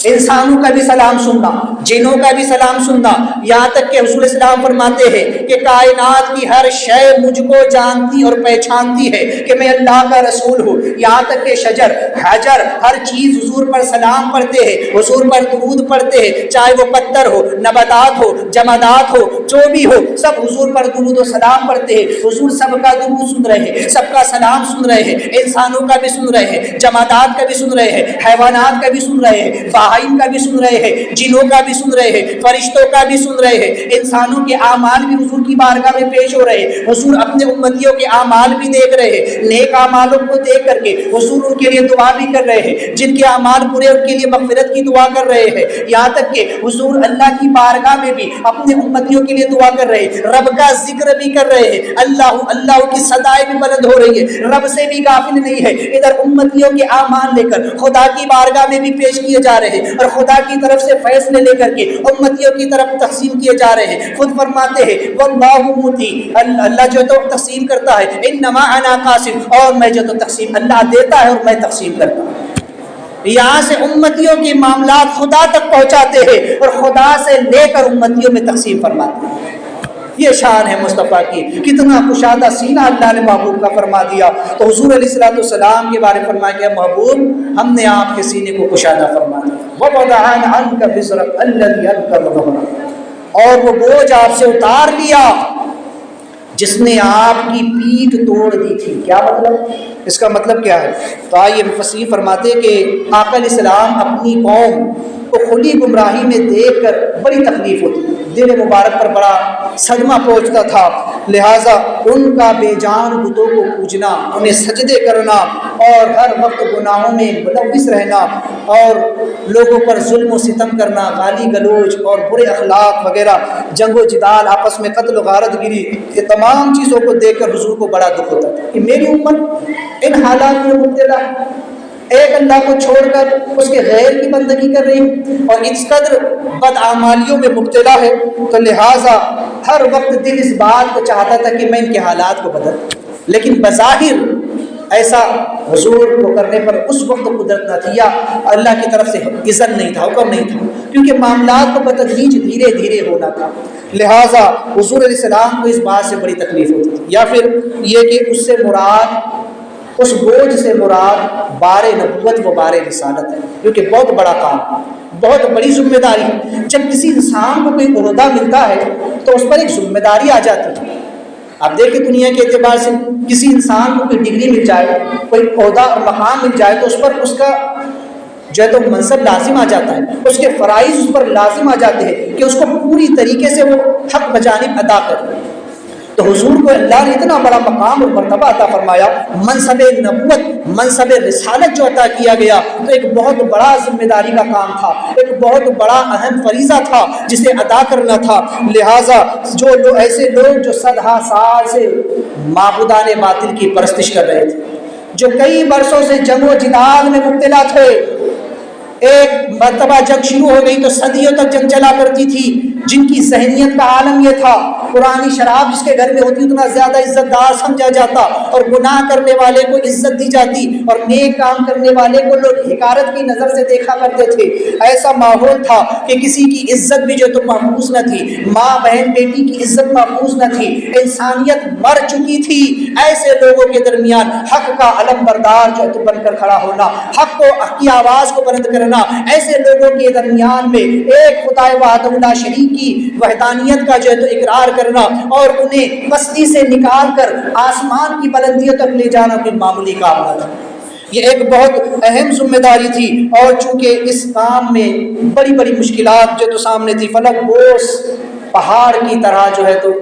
انسانوں کا بھی سلام سننا، جنوں کا بھی سلام سننا، یہاں تک کہ حضور اسلام فرماتے ہیں کہ کائنات کی ہر شے مجھ کو جانتی اور پہچانتی ہے کہ میں اللہ کا رسول ہوں، یہاں تک کہ شجر حجر ہر چیز حضور پر سلام پڑھتے ہیں، حضور پر درود پڑھتے ہیں، چاہے وہ پتھر ہو، نباتات ہو، جمادات ہو، جو بھی ہو، سب حضور پر درود و سلام پڑھتے ہیں۔ حضور سب کا درود سن رہے ہیں، سب کا سلام سن رہے ہیں، انسانوں کا بھی سن رہے ہیں، جمادات کا بھی سن رہے ہیں، حیوانات کا بھی سن رہے ہیں، بہائم کا بھی سن رہے ہیں، جنوں کا بھی سن رہے ہیں، فرشتوں کا بھی سن رہے ہیں، انسانوں کے اعمال بھی حضور کی بارگاہ میں پیش ہو رہے ہیں۔ حضور اپنے امتیوں کے اعمال بھی دیکھ رہے ہیں، نیک اعمالوں کو دیکھ کر کے حضور ان کے لیے دعا بھی کر رہے ہیں، جن کے اعمال برے ان کے لیے مغفرت کی دعا کر رہے ہیں، یہاں تک کہ حضور اللہ کی بارگاہ میں بھی اپنے امتیوں کے لیے دعا کر رہے ہیں، رب کا ذکر بھی کر رہے ہیں، اللہ اللہ کی صدائیں بھی بلند ہو رہی ہے، رب سے بھی غافل نہیں ہے۔ ادھر امتیوں کے اعمال لے کر خدا کی بارگاہ میں بھی پیش کیے جا رہے ہیں اور خدا کی طرف سے فیصلے لے کر کے امتیوں کی طرف تقسیم کیے جا رہے ہیں۔ خود فرماتے ہیں واللہ موتی، اللہ جو تو تقسیم کرتا ہے، انما انا قاسم، اور میں جو تو تقسیم، اللہ دیتا ہے اور میں تقسیم کرتا ہوں۔ یہاں سے امتیوں کے معاملات خدا تک پہنچاتے ہیں اور خدا سے لے کر امتیوں میں تقسیم فرماتے ہیں۔ یہ شان ہے مصطفیٰ کی، کتنا کشادہ سینہ اللہ نے محبوب کا فرما دیا۔ تو حضور علیہ الصلوۃ والسلام کے بارے میں فرمایا کہ محبوب ہم نے آپ کے سینے کو کشادہ فرما دیا، وَوَضَعَ عَنْكَ وِزْرَكَ الَّذِي أَنقَضَ ظَهْرَكَ، اور وہ بوجھ آپ سے اتار لیا جس نے آپ کی پیٹھ توڑ دی تھی۔ کیا مطلب؟ اس کا مطلب کیا ہے؟ تو آئیے مفسرین فرماتے کہ آقا علیہ السلام اپنی قوم کو کھلی گمراہی میں دیکھ کر بڑی تکلیف ہوتی، دل مبارک پر بڑا صدمہ پہنچتا تھا، لہٰذا ان کا بے جان بتوں کو پوجنا، انہیں سجدے کرنا اور ہر وقت گناہوں میں ملوث رہنا اور لوگوں پر ظلم و ستم کرنا، گالی گلوچ اور برے اخلاق وغیرہ، جنگ و جدال، آپس میں قتل و غارت گیری، یہ تمام چیزوں کو دیکھ کر حضور کو بڑا دکھ ہوتا تھا کہ میری امت ان حالات میں مبتلا، ایک اللہ کو چھوڑ کر اس کے غیر کی بندگی کر رہی اور اس قدر بدعمالیوں میں مبتلا ہے، تو لہٰذا ہر وقت دل اس بات کو چاہتا تھا کہ میں ان کے حالات کو بدل، لیکن بظاہر ایسا حضور کو کرنے پر اس وقت قدرت نہ تھی یا اللہ کی طرف سے اذن نہیں تھا، حکم نہیں تھا، کیونکہ معاملات کو بتدریج دھیرے دھیرے ہونا تھا، لہٰذا حضور علیہ السلام کو اس بات سے بڑی تکلیف ہوتی تھی۔ یا پھر یہ کہ اس سے مراد، اس بوجھ سے مراد بار نبوت و بار رسالت ہے، کیونکہ بہت بڑا کام، بہت بڑی ذمہ داری ہے۔ جب کسی انسان کو کوئی عہدہ ملتا ہے تو اس پر ایک ذمہ داری آ جاتی ہے۔ آپ دیکھیں دنیا کے اعتبار سے کسی انسان کو کوئی ڈگری مل جائے، کوئی عہدہ اور مقام مل جائے تو اس پر اس کا جو ہے تو منصب لازم آ جاتا ہے، اس کے فرائض اس پر لازم آ جاتے ہیں کہ اس کو پوری طریقے سے وہ حق بجانب ادا کرے۔ تو حضور کو اللہ نے اتنا بڑا مقام اور مرتبہ عطا فرمایا، منصب نبوت، منصب رسالت جو عطا کیا گیا، تو ایک بہت بڑا ذمہ داری کا کام تھا، ایک بہت بڑا اہم فریضہ تھا جسے ادا کرنا تھا۔ لہٰذا جو ایسے لوگ جو صدہا سال سے معبودان باطل کی پرستش کر رہے تھے، جو کئی برسوں سے جنگ و جدال میں مبتلا تھے، ایک مرتبہ جنگ شروع ہو گئی تو صدیوں تک جنگ چلا کرتی تھی، جن کی ذہنیت کا عالم یہ تھا پرانی شراب جس کے گھر میں ہوتی اتنا زیادہ عزت دار سمجھا جاتا اور گناہ کرنے والے کو عزت دی جاتی اور نیک کام کرنے والے کو لوگ حقارت کی نظر سے دیکھا کرتے تھے۔ ایسا ماحول تھا کہ کسی کی عزت بھی جو تو محفوظ نہ تھی، ماں بہن بیٹی کی عزت محفوظ نہ تھی، انسانیت مر چکی تھی۔ ایسے لوگوں کے درمیان حق کا علم بردار جو ہے تو بن کر کھڑا ہونا، حق کی آواز کو بلند کرنا، ایسے لوگوں کے درمیان میں ایک خدا وحدہ لا شریک کی وحدانیت کا جو ہے تو اقرار کرنا اور انہیں پستی سے نکال کر آسمان کی بلندیوں تک لے جانا کوئی معمولی کام نہ تھا، یہ ایک بہت اہم ذمہ داری تھی۔ اور چونکہ اس کام میں بڑی بڑی مشکلات جو تو سامنے تھی، فلک بوس پہاڑ کی طرح جو ہے تو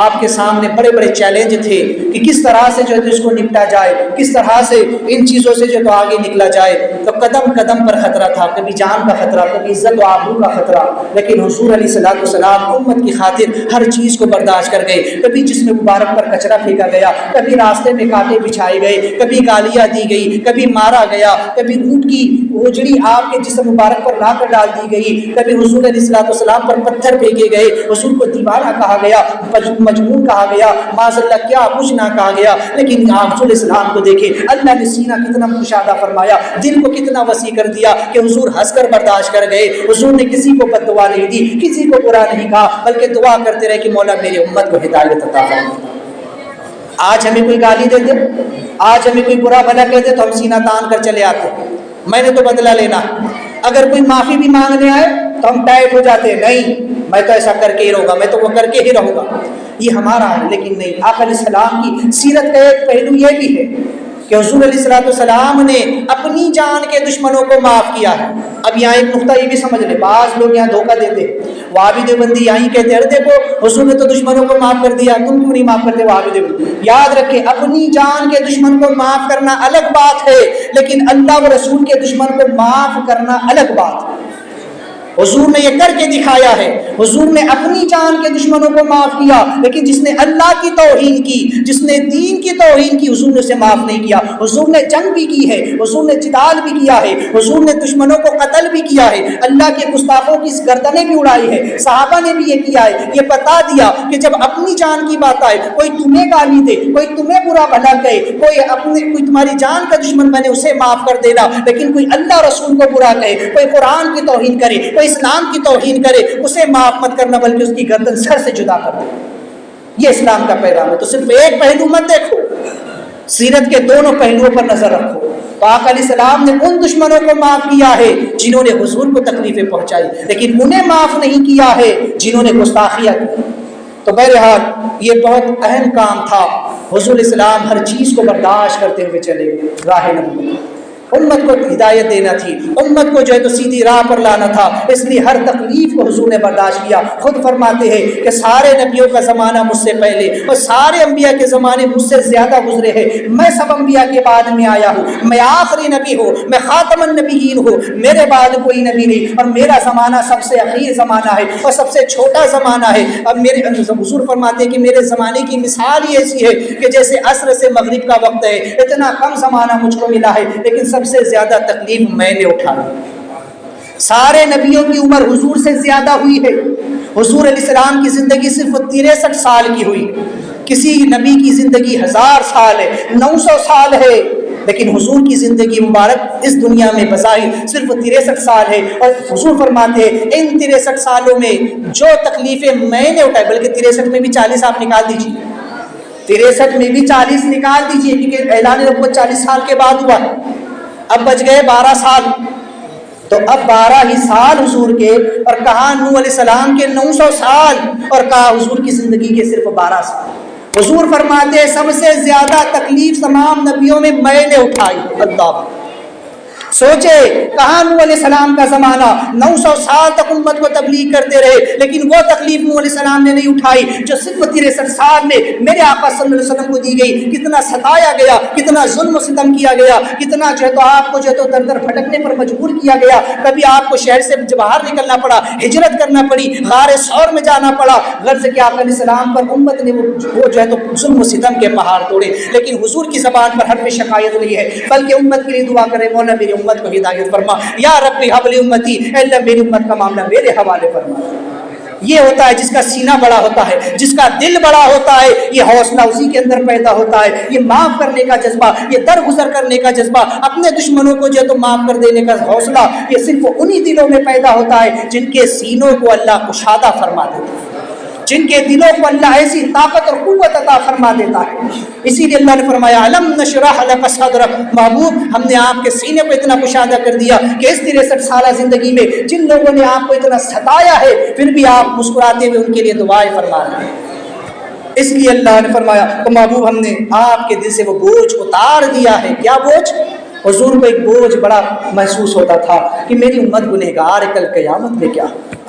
آپ کے سامنے بڑے بڑے چیلنج تھے کہ کس طرح سے جو ہے تو اس کو نپٹا جائے، کس طرح سے ان چیزوں سے جو تو آگے نکلا جائے۔ تو قدم قدم پر خطرہ تھا، کبھی جان کا خطرہ، کبھی عزت و آبرو کا خطرہ، لیکن حضور علیہ الصلوۃ والسلام امت کی خاطر ہر چیز کو برداشت کر گئے۔ کبھی جسم مبارک پر کچرا پھینکا گیا، کبھی راستے میں کانٹے بچھائے گئے، کبھی گالیاں دی گئی، کبھی مارا گیا، کبھی اونٹ کی اجڑی آپ کے جسم مبارک پر لا کر ڈال دی گئی، کبھی حضور علیہ الصلوۃ والسلام پر پتھر پھینکے گئے، حضور کو دیوانہ کہا گیا، مجنون کہا گیا، معاذ اللہ کیا کچھ نہ کہا گیا، لیکن آپ علیہ السلام کو دیکھیں، اللہ نے سینہ کتنا کشادہ فرمایا، دل کو کتنا وسیع کر دیا کہ حضور ہنس کر برداشت کر گئے۔ حضور نے کسی کو بد دعا نہیں دی، کسی کو برا نہیں کہا، بلکہ دعا کرتے رہے کہ مولا میری امت کو ہدایت عطا فرما۔ آج ہمیں کوئی گالی دے دے، آج ہمیں کوئی برا بھلا کہہ دے تو ہم سینہ تان کر چلے آتے، میں نے تو بدلہ لینا۔ اگر کوئی معافی بھی مانگنے آئے تو ہم ٹائٹ ہو جاتے ہیں، نہیں میں تو ایسا کر کے ہی رہوں گا، میں تو وہ کر کے ہی رہوں گا، یہ ہمارا ہے۔ لیکن نہیں، آقا علیہ السلام کی سیرت کا ایک پہلو یہ بھی ہے کہ حضور علیہ الصلوۃ والسلام نے اپنی جان کے دشمنوں کو معاف کیا ہے۔ اب یہاں ایک نقطہ یہ بھی سمجھ لیں، بعض لوگ یہاں دھوکہ دیتے، وہابی دیوبندی یہیں کہتے ہیں، ارے دیکھو حضور نے تو دشمنوں کو معاف کر دیا، تم کیوں نہیں معاف کرتے وہابی دیوبندی؟ یاد رکھیں، اپنی جان کے دشمن کو معاف کرنا الگ بات ہے، لیکن اللہ و رسول کے دشمن کو معاف کرنا الگ بات ہے۔ حضور نے یہ کر کے دکھایا ہے، حضور نے اپنی جان کے دشمنوں کو معاف کیا، لیکن جس نے اللہ کی توہین کی، جس نے دین کی توہین کی، حضور نے اسے معاف نہیں کیا۔ حضور نے جنگ بھی کی ہے، حضور نے جدال بھی کیا ہے، حضور نے دشمنوں کو قتل بھی کیا ہے، اللہ کے گستاخوں کی گردنیں بھی اڑائی ہے، صحابہ نے بھی یہ کیا ہے۔ یہ بتا دیا کہ جب اپنی جان کی بات آئے، کوئی تمہیں گالی دے، کوئی تمہیں برا بھلا کہے، کوئی تمہاری جان کا دشمن بنے، اسے معاف کر دینا، لیکن کوئی اللہ رسول کو برا کہے، کوئی قرآن کی توہین کرے، کوئی اسلام کی توہین کرے، اسے معاف مت کرنا، بلکہ اس کی گردن سر سے جدا کر دے۔ یہ اسلام کا پیغام ہے۔ تو صرف ایک پہلو مت دیکھو، سیرت کے دونوں پہلوؤں پر نظر رکھو۔ تو آقا علیہ السلام نے ان دشمنوں کو معاف کیا ہے جنہوں نے حضور کو تکلیفیں پہنچائی، لیکن انہیں معاف نہیں کیا ہے جنہوں نے گستاخیاں کی۔ تو بہرحال یہ بہت اہم کام تھا، حضور علیہ السلام ہر چیز کو برداشت کرتے ہوئے چلے راہ نبوت، امت کو ہدایت دینا تھی، امت کو جو ہے تو سیدھی راہ پر لانا تھا، اس لیے ہر تکلیف کو حضور نے برداشت کیا۔ خود فرماتے ہیں کہ سارے نبیوں کا زمانہ مجھ سے پہلے اور سارے انبیاء کے زمانے مجھ سے زیادہ گزرے ہیں، میں سب انبیاء کے بعد میں آیا ہوں، میں آخری نبی ہوں، میں خاتم النبیین ہوں، میرے بعد کوئی نبی نہیں، اور میرا زمانہ سب سے اخیر زمانہ ہے اور سب سے چھوٹا زمانہ ہے۔ اب میرے حضور فرماتے ہیں کہ میرے زمانے کی مثال ہی ایسی ہے کہ جیسے عصر سے مغرب کا وقت ہے، اتنا کم زمانہ مجھ کو ملا ہے، لیکن سب سے زیادہ تکلیف میں نے اٹھائی۔ سارے نبیوں کی عمر حضور سے زیادہ ہوئی ہے، حضور علیہ السلام کی زندگی صرف 63 سال کی ہوئی، کسی نبی کی زندگی 1000 سال ہے، 900 سال ہے، لیکن حضور کی زندگی مبارک اس دنیا میں بظاہر صرف 63 سال ہے۔ اور حضور فرماتے ہیں ان 63 سالوں میں جو تکلیفیں میں نے اٹھائی، بلکہ 63 میں بھی 40 آپ نکال دیجیے، 63 میں بھی 40 نکال دیجیے، کیونکہ اعلان نبوت 40 سال کے بعد ہوا ہے، اب بچ گئے 12 سال، تو اب 12 ہی سال حضور کے، اور کہا نوح علیہ السلام کے 900 سال، اور کہا حضور کی زندگی کے صرف 12 سال۔ حضور فرماتے ہیں سب سے زیادہ تکلیف تمام نبیوں میں میں نے اٹھائی۔ اللہ سوچے، کہاں نوح علیہ السلام کا زمانہ 900 سال تک امت کو تبلیغ کرتے رہے، لیکن وہ تکلیف نوح علیہ السلام نے نہیں اٹھائی جو صرف 63 سال میں میرے آقا صلی اللہ علیہ وسلم کو دی گئی۔ کتنا ستایا گیا، کتنا ظلم و ستم کیا گیا، کتنا جو ہے تو آپ کو جو ہے تو در در بھٹکنے پر مجبور کیا گیا، کبھی آپ کو شہر سے باہر نکلنا پڑا، ہجرت کرنا پڑی، غار ثور میں جانا پڑا، غرض کہ آقا علیہ السلام پر امت نے وہ جو ہے تو ظلم و ستم کے پہاڑ توڑے، لیکن حضور کی زبان پر حرف شکایت نہیں ہے، بلکہ امت کے لیے دعا کرے، مولا میری امت کو ہدایت فرما، یا ربی حب لی امتی، اے اللہ میری امت کا معاملہ میرے حوالے فرما۔ یہ ہوتا ہے جس کا سینہ بڑا ہوتا ہے، جس کا دل بڑا ہوتا ہے، یہ حوصلہ اسی کے اندر پیدا ہوتا ہے، یہ معاف کرنے کا جذبہ، یہ درگزر کرنے کا جذبہ، اپنے دشمنوں کو جو ہے تو معاف کر دینے کا حوصلہ، یہ صرف انہی دلوں میں پیدا ہوتا ہے جن کے سینوں کو اللہ کشادہ فرما دیتا ہے، جن کے دلوں کو اللہ ایسی طاقت اور قوت عطا فرما دیتا ہے۔ اسی لیے اللہ نے فرمایا الم نشرح لک صدرک، محبوب ہم نے آپ کے سینے کو اتنا کشادہ کر دیا کہ اس 63 سالہ زندگی میں جن لوگوں نے آپ کو اتنا ستایا ہے پھر بھی آپ مسکراتے ہوئے ان کے لیے دعائیں فرما رہے ہیں۔ اس لیے اللہ نے فرمایا کہ محبوب ہم نے آپ کے دل سے وہ بوجھ اتار دیا ہے۔ کیا بوجھ؟ حضور کو ایک بوجھ بڑا محسوس ہوتا تھا کہ میری امت گنہگار ہے، کل قیامت میں کیا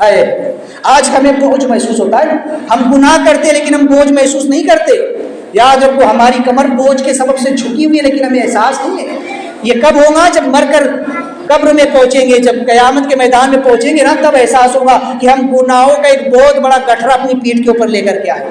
اے آج ہمیں بوجھ محسوس ہوتا ہے، ہم گناہ کرتے لیکن ہم بوجھ محسوس نہیں کرتے، یاد رکھو ہماری کمر بوجھ کے سبب سے جھکی ہوئی ہے لیکن ہمیں احساس نہیں ہے۔ یہ کب ہوگا؟ جب مر کر قبر میں پہنچیں گے، جب قیامت کے میدان میں پہنچیں گے نا، تب احساس ہوگا کہ ہم گناہوں کا ایک بہت بڑا گٹھڑا اپنی پیٹھ کے اوپر لے کر کے آئے۔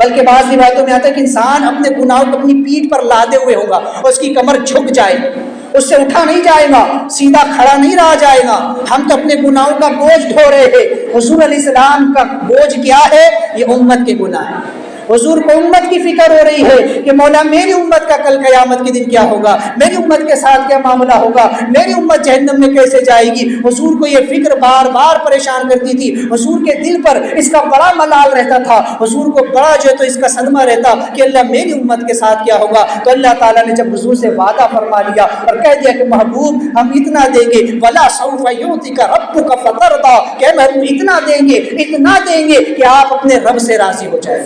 بلکہ بعض روایتوں میں آتا ہے کہ انسان اپنے گناہوں کو اپنی پیٹھ پر لادے ہوئے ہوگا اور اس کی کمر جھک جائے گی، اس سے اٹھا نہیں جائے گا، سیدھا کھڑا نہیں رہا جائے گا۔ ہم تو اپنے گناہوں کا بوجھ ڈھو رہے ہیں، حضور علیہ السلام کا بوجھ کیا ہے؟ یہ امت کے گناہ ہیں۔ حضور کو امت کی فکر ہو رہی ہے کہ مولا میری امت کا کل قیامت کے دن کیا ہوگا، میری امت کے ساتھ کیا معاملہ ہوگا، میری امت جہنم میں کیسے جائے گی۔ حضور کو یہ فکر بار بار پریشان کرتی تھی، حضور کے دل پر اس کا بڑا ملال رہتا تھا، حضور کو بڑا جو ہے تو اس کا صدمہ رہتا کہ اللہ میری امت کے ساتھ کیا ہوگا۔ تو اللہ تعالیٰ نے جب حضور سے وعدہ فرما لیا اور کہہ دیا کہ محبوب ہم اتنا دیں گے، وَلَا سَوْفَ يُعْطِكَ رَبُّكَ فَتَرْضَىٰ، کہ محبوب اتنا دیں گے کہ آپ اپنے رب سے راضی ہو جائیں۔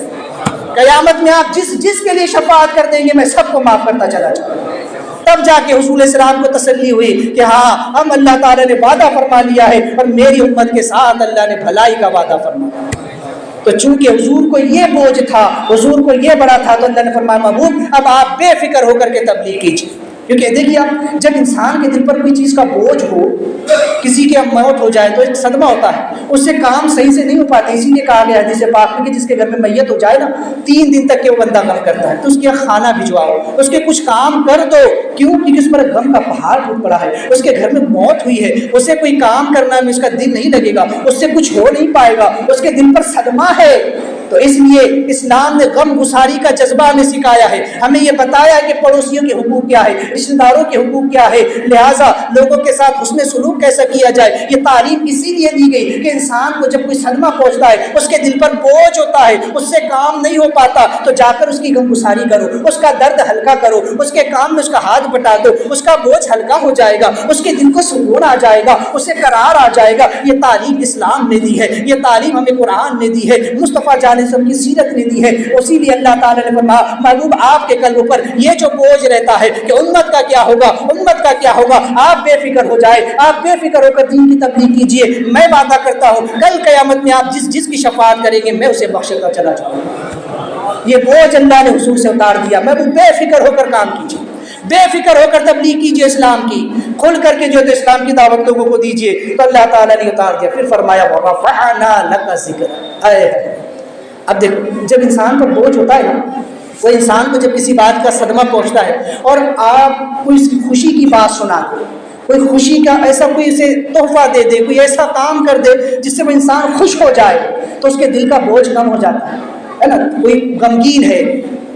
قیامت میں آپ جس کے لیے شفاعت کر دیں گے میں سب کو معاف کرتا چلا جاؤں۔ تب جا کے حضور علیہ السلام کو تسلی ہوئی کہ ہاں ہم اللہ تعالیٰ نے وعدہ فرما لیا ہے اور میری امت کے ساتھ اللہ نے بھلائی کا وعدہ فرمایا۔ تو چونکہ حضور کو یہ بوجھ تھا، حضور کو یہ بڑا تھا، تو اللہ نے فرمایا محبوب اب آپ بے فکر ہو کر کے تبلیغ کیجیے۔ کیونکہ دیکھیے آپ جب انسان کے دل پر کوئی چیز کا بوجھ ہو، کسی کی موت ہو جائے تو ایک صدمہ ہوتا ہے، اس سے کام صحیح سے نہیں ہو پاتے۔ اسی لیے کہا گیا حدیث پاک میں کہ جس کے گھر میں میت ہو جائے نا 3 دن تک کہ وہ بندہ غم کرتا ہے، تو اس کے کھانا بھجواؤ، اس کے کچھ کام کر دو، کیوں؟ کیونکہ اس پر غم کا پہاڑ ٹوٹ پڑا ہے، اس کے گھر میں موت ہوئی ہے، اسے کوئی کام کرنا میں اس کا دل نہیں لگے گا، اس سے کچھ ہو نہیں پائے گا، اس کے دل پر صدمہ ہے۔ تو اس لیے اسلام نے غم گساری کا جذبہ ہمیں سکھایا ہے، ہمیں یہ بتایا کہ پڑوسیوں کے حقوق کیا ہے، رشتہ داروں کے حقوق کیا ہے، لہٰذا لوگوں کے ساتھ حسن سلوک کیسا کیا جائے۔ یہ تعلیم اسی لیے دی گئی کہ انسان کو جب کوئی صدمہ پہنچتا ہے، اس کے دل پر بوجھ ہوتا ہے، اس سے کام نہیں ہو پاتا، تو جا کر اس کی غم گساری کرو، اس کا درد ہلکا کرو، اس کے کام میں اس کا ہاتھ بٹا دو، اس کا بوجھ ہلکا ہو جائے گا، اس کے دل کو سکون آ جائے گا، اسے قرار آ جائے گا۔ یہ تعلیم اسلام نے دی ہے، یہ تعلیم ہمیں قرآن نے دی ہے، مصطفیٰ جان سب کی سیرت نے دی ہے۔ اسی لیے اللہ تعالیٰ نے فرمایا محبوب آپ کے قلب پر یہ جو بوجھ رہتا ہے کہ امت کا کیا ہوگا، امت کا کیا ہوگا، آپ بے فکر ہو جائے، آپ بے فکر ہو کر دین کی تبلیغ کیجئے۔ میں وعدہ کرتا ہوں کل قیامت میں آپ جس کی شفاعت کریں گے میں اسے بخشتا چلا جاؤں گا۔ یہ بوجھ اللہ نے حضور سے اتار دیا۔ محبوب بے فکر ہو کر کام کیجئے، بے فکر ہو کر تبلیغ کیجئے اسلام کی، کھل کر کے جو ہے اسلام کی دعوت لوگوں کو دیجئے۔ تو اللہ تعالیٰ نے اتار دیا، پھر فرمایا وَرَفَعْنَا لَكَ ذِكْرَكَ۔ اب دیکھو جب انسان پر بوجھ ہوتا ہے نا، وہ انسان کو جب کسی بات کا صدمہ پہنچتا ہے اور آپ کوئی اس کی خوشی کی بات سنا دے، کوئی خوشی کا ایسا کوئی اسے تحفہ دے دے، کوئی ایسا کام کر دے جس سے وہ انسان خوش ہو جائے، تو اس کے دل کا بوجھ کم ہو جاتا ہے نا۔ کوئی غمگین ہے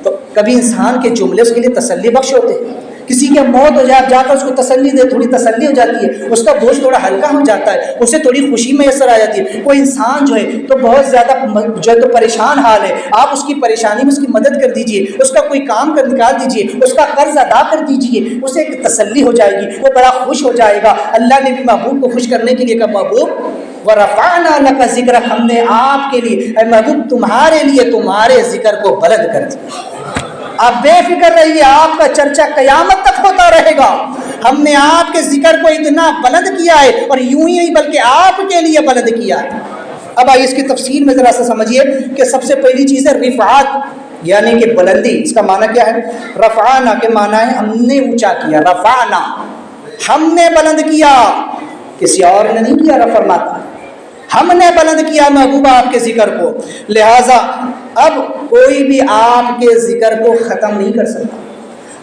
تو کبھی انسان کے جملے اس کے لیے تسلی بخش ہوتے ہیں، کسی کی موت ہو جائے آپ جا کر اس کو تسلی دے، تھوڑی تسلی ہو جاتی ہے، اس کا بوجھ تھوڑا ہلکا ہو جاتا ہے، اسے تھوڑی خوشی میسر آ جاتی ہے۔ کوئی انسان جو ہے تو بہت زیادہ جو ہے تو پریشان حال ہے، آپ اس کی پریشانی میں اس کی مدد کر دیجئے، اس کا کوئی کام کر نکال دیجئے، اس کا قرض ادا کر دیجئے، اسے ایک تسلی ہو جائے گی، وہ بڑا خوش ہو جائے گا۔ اللہ نے بھی محبوب کو خوش کرنے کے لیے کہا محبوب وَرَفَعْنَا لَكَ ذِكْرَكَ، ہم نے آپ کے لیے اے محبوب تمہارے لیے تمہارے ذکر کو بلند کر دیا۔ آپ بے فکر رہیے، آپ کا چرچا قیامت تک ہوتا رہے گا۔ ہم نے آپ کے ذکر کو اتنا بلند کیا ہے، اور یوں ہی نہیں بلکہ آپ کے لیے بلند کیا ہے۔ اب آئیے اس کی تفصیل میں ذرا سا سمجھیے کہ سب سے پہلی چیز ہے رفعت، یعنی کہ بلندی۔ اس کا معنی کیا ہے؟ رفعنا کے معنی ہے ہم نے اونچا کیا، رفعنا ہم نے بلند کیا، کسی اور نے نہیں کیا۔ رب فرماتا ہم نے بلند کیا محبوبہ آپ کے ذکر کو، لہٰذا اب کوئی بھی آپ کے ذکر کو ختم نہیں کر سکتا،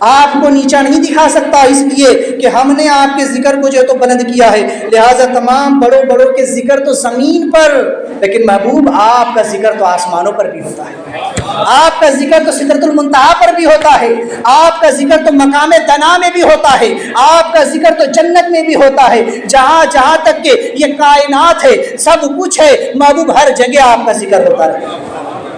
آپ کو نیچا نہیں دکھا سکتا، اس لیے کہ ہم نے آپ کے ذکر کو جو ہے تو بلند کیا ہے۔ لہٰذا تمام بڑوں بڑوں کے ذکر تو زمین پر، لیکن محبوب آپ کا ذکر تو آسمانوں پر بھی ہوتا ہے، آپ کا ذکر تو سدرۃ المنتہا پر بھی ہوتا ہے، آپ کا ذکر تو مقام دنا میں بھی ہوتا ہے، آپ کا ذکر تو جنت میں بھی ہوتا ہے، جہاں جہاں تک کہ یہ کائنات ہے، سب کچھ ہے، محبوب ہر جگہ آپ کا ذکر ہوتا ہے،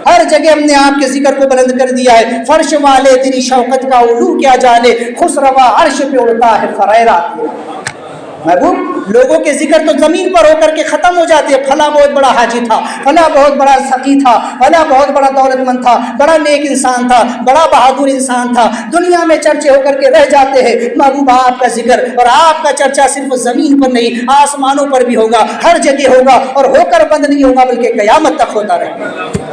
ہر جگہ ہم نے آپ کے ذکر کو بلند کر دیا ہے۔ فرش والے تیری شوکت کا علو کیا جانے، خسروا عرش پہ اڑتا ہے فریرا۔ محبوب لوگوں کے ذکر تو زمین پر ہو کر کے ختم ہو جاتے ہیں، فلاں بہت بڑا حاجی تھا، فلاں بہت بڑا سخی تھا، فلاں بہت بڑا دولت مند تھا، بڑا نیک انسان تھا، بڑا بہادر انسان تھا، دنیا میں چرچے ہو کر کے رہ جاتے ہیں۔ محبوب آپ کا ذکر اور آپ کا چرچا صرف زمین پر نہیں آسمانوں پر بھی ہوگا، ہر جگہ ہوگا، اور ہو کر بند نہیں ہوگا بلکہ قیامت تک ہوتا رہے گا۔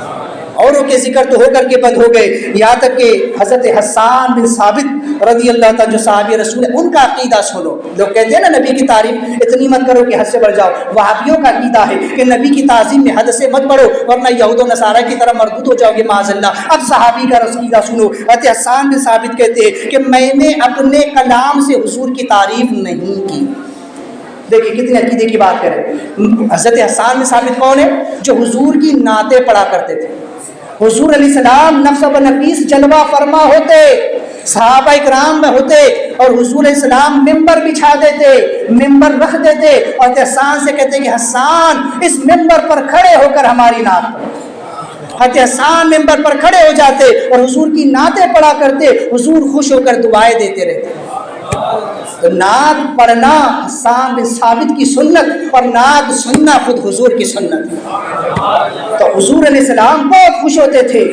اوروں کے ذکر تو ہو کر کے بند ہو گئے، یہاں تک کہ حضرت حسان بن ثابت رضی اللہ تعالیٰ جو صحابی رسول ہے، ان کا عقیدہ سنو۔ لوگ کہتے ہیں نا نبی کی تعریف اتنی مت کرو کہ حد سے بڑھ جاؤ، وہابیوں کا عقیدہ ہے کہ نبی کی تعظیم میں حد سے مت بڑھو ورنہ یہود و نصارہ کی طرح مردود ہو جاؤ گے معاذ اللہ۔ اب صحابی کا عقیدہ سنو، حضرت حسان بن ثابت کہتے ہیں کہ میں نے اپنے کلام سے حضور کی تعریف نہیں کی۔ دیکھیں کتنے عقیدے کی بات کریں۔ حضرت حسان بن ثابت کون ہے؟ جو حضور کی نعتیں پڑھا کرتے تھے۔ حضور علیہ السلام نفس و نفیس جلوہ فرما ہوتے، صحابہ اکرام میں ہوتے، اور حضور علیہ السلام ممبر بچھا دیتے، ممبر رکھ دیتے، اور حسان سے کہتے کہ حسان اس ممبر پر کھڑے ہو کر ہماری نعت پڑھو۔ حسان ممبر پر کھڑے ہو جاتے اور حضور کی نعتیں پڑھا کرتے، حضور خوش ہو کر دعائیں دیتے رہتے۔ تو نعت پڑھنا حسان بن ثابت کی سنت، اور نعت سننا خود حضور کی سنت ہے۔ تو حضور علیہ السلام بہت خوش ہوتے تھے،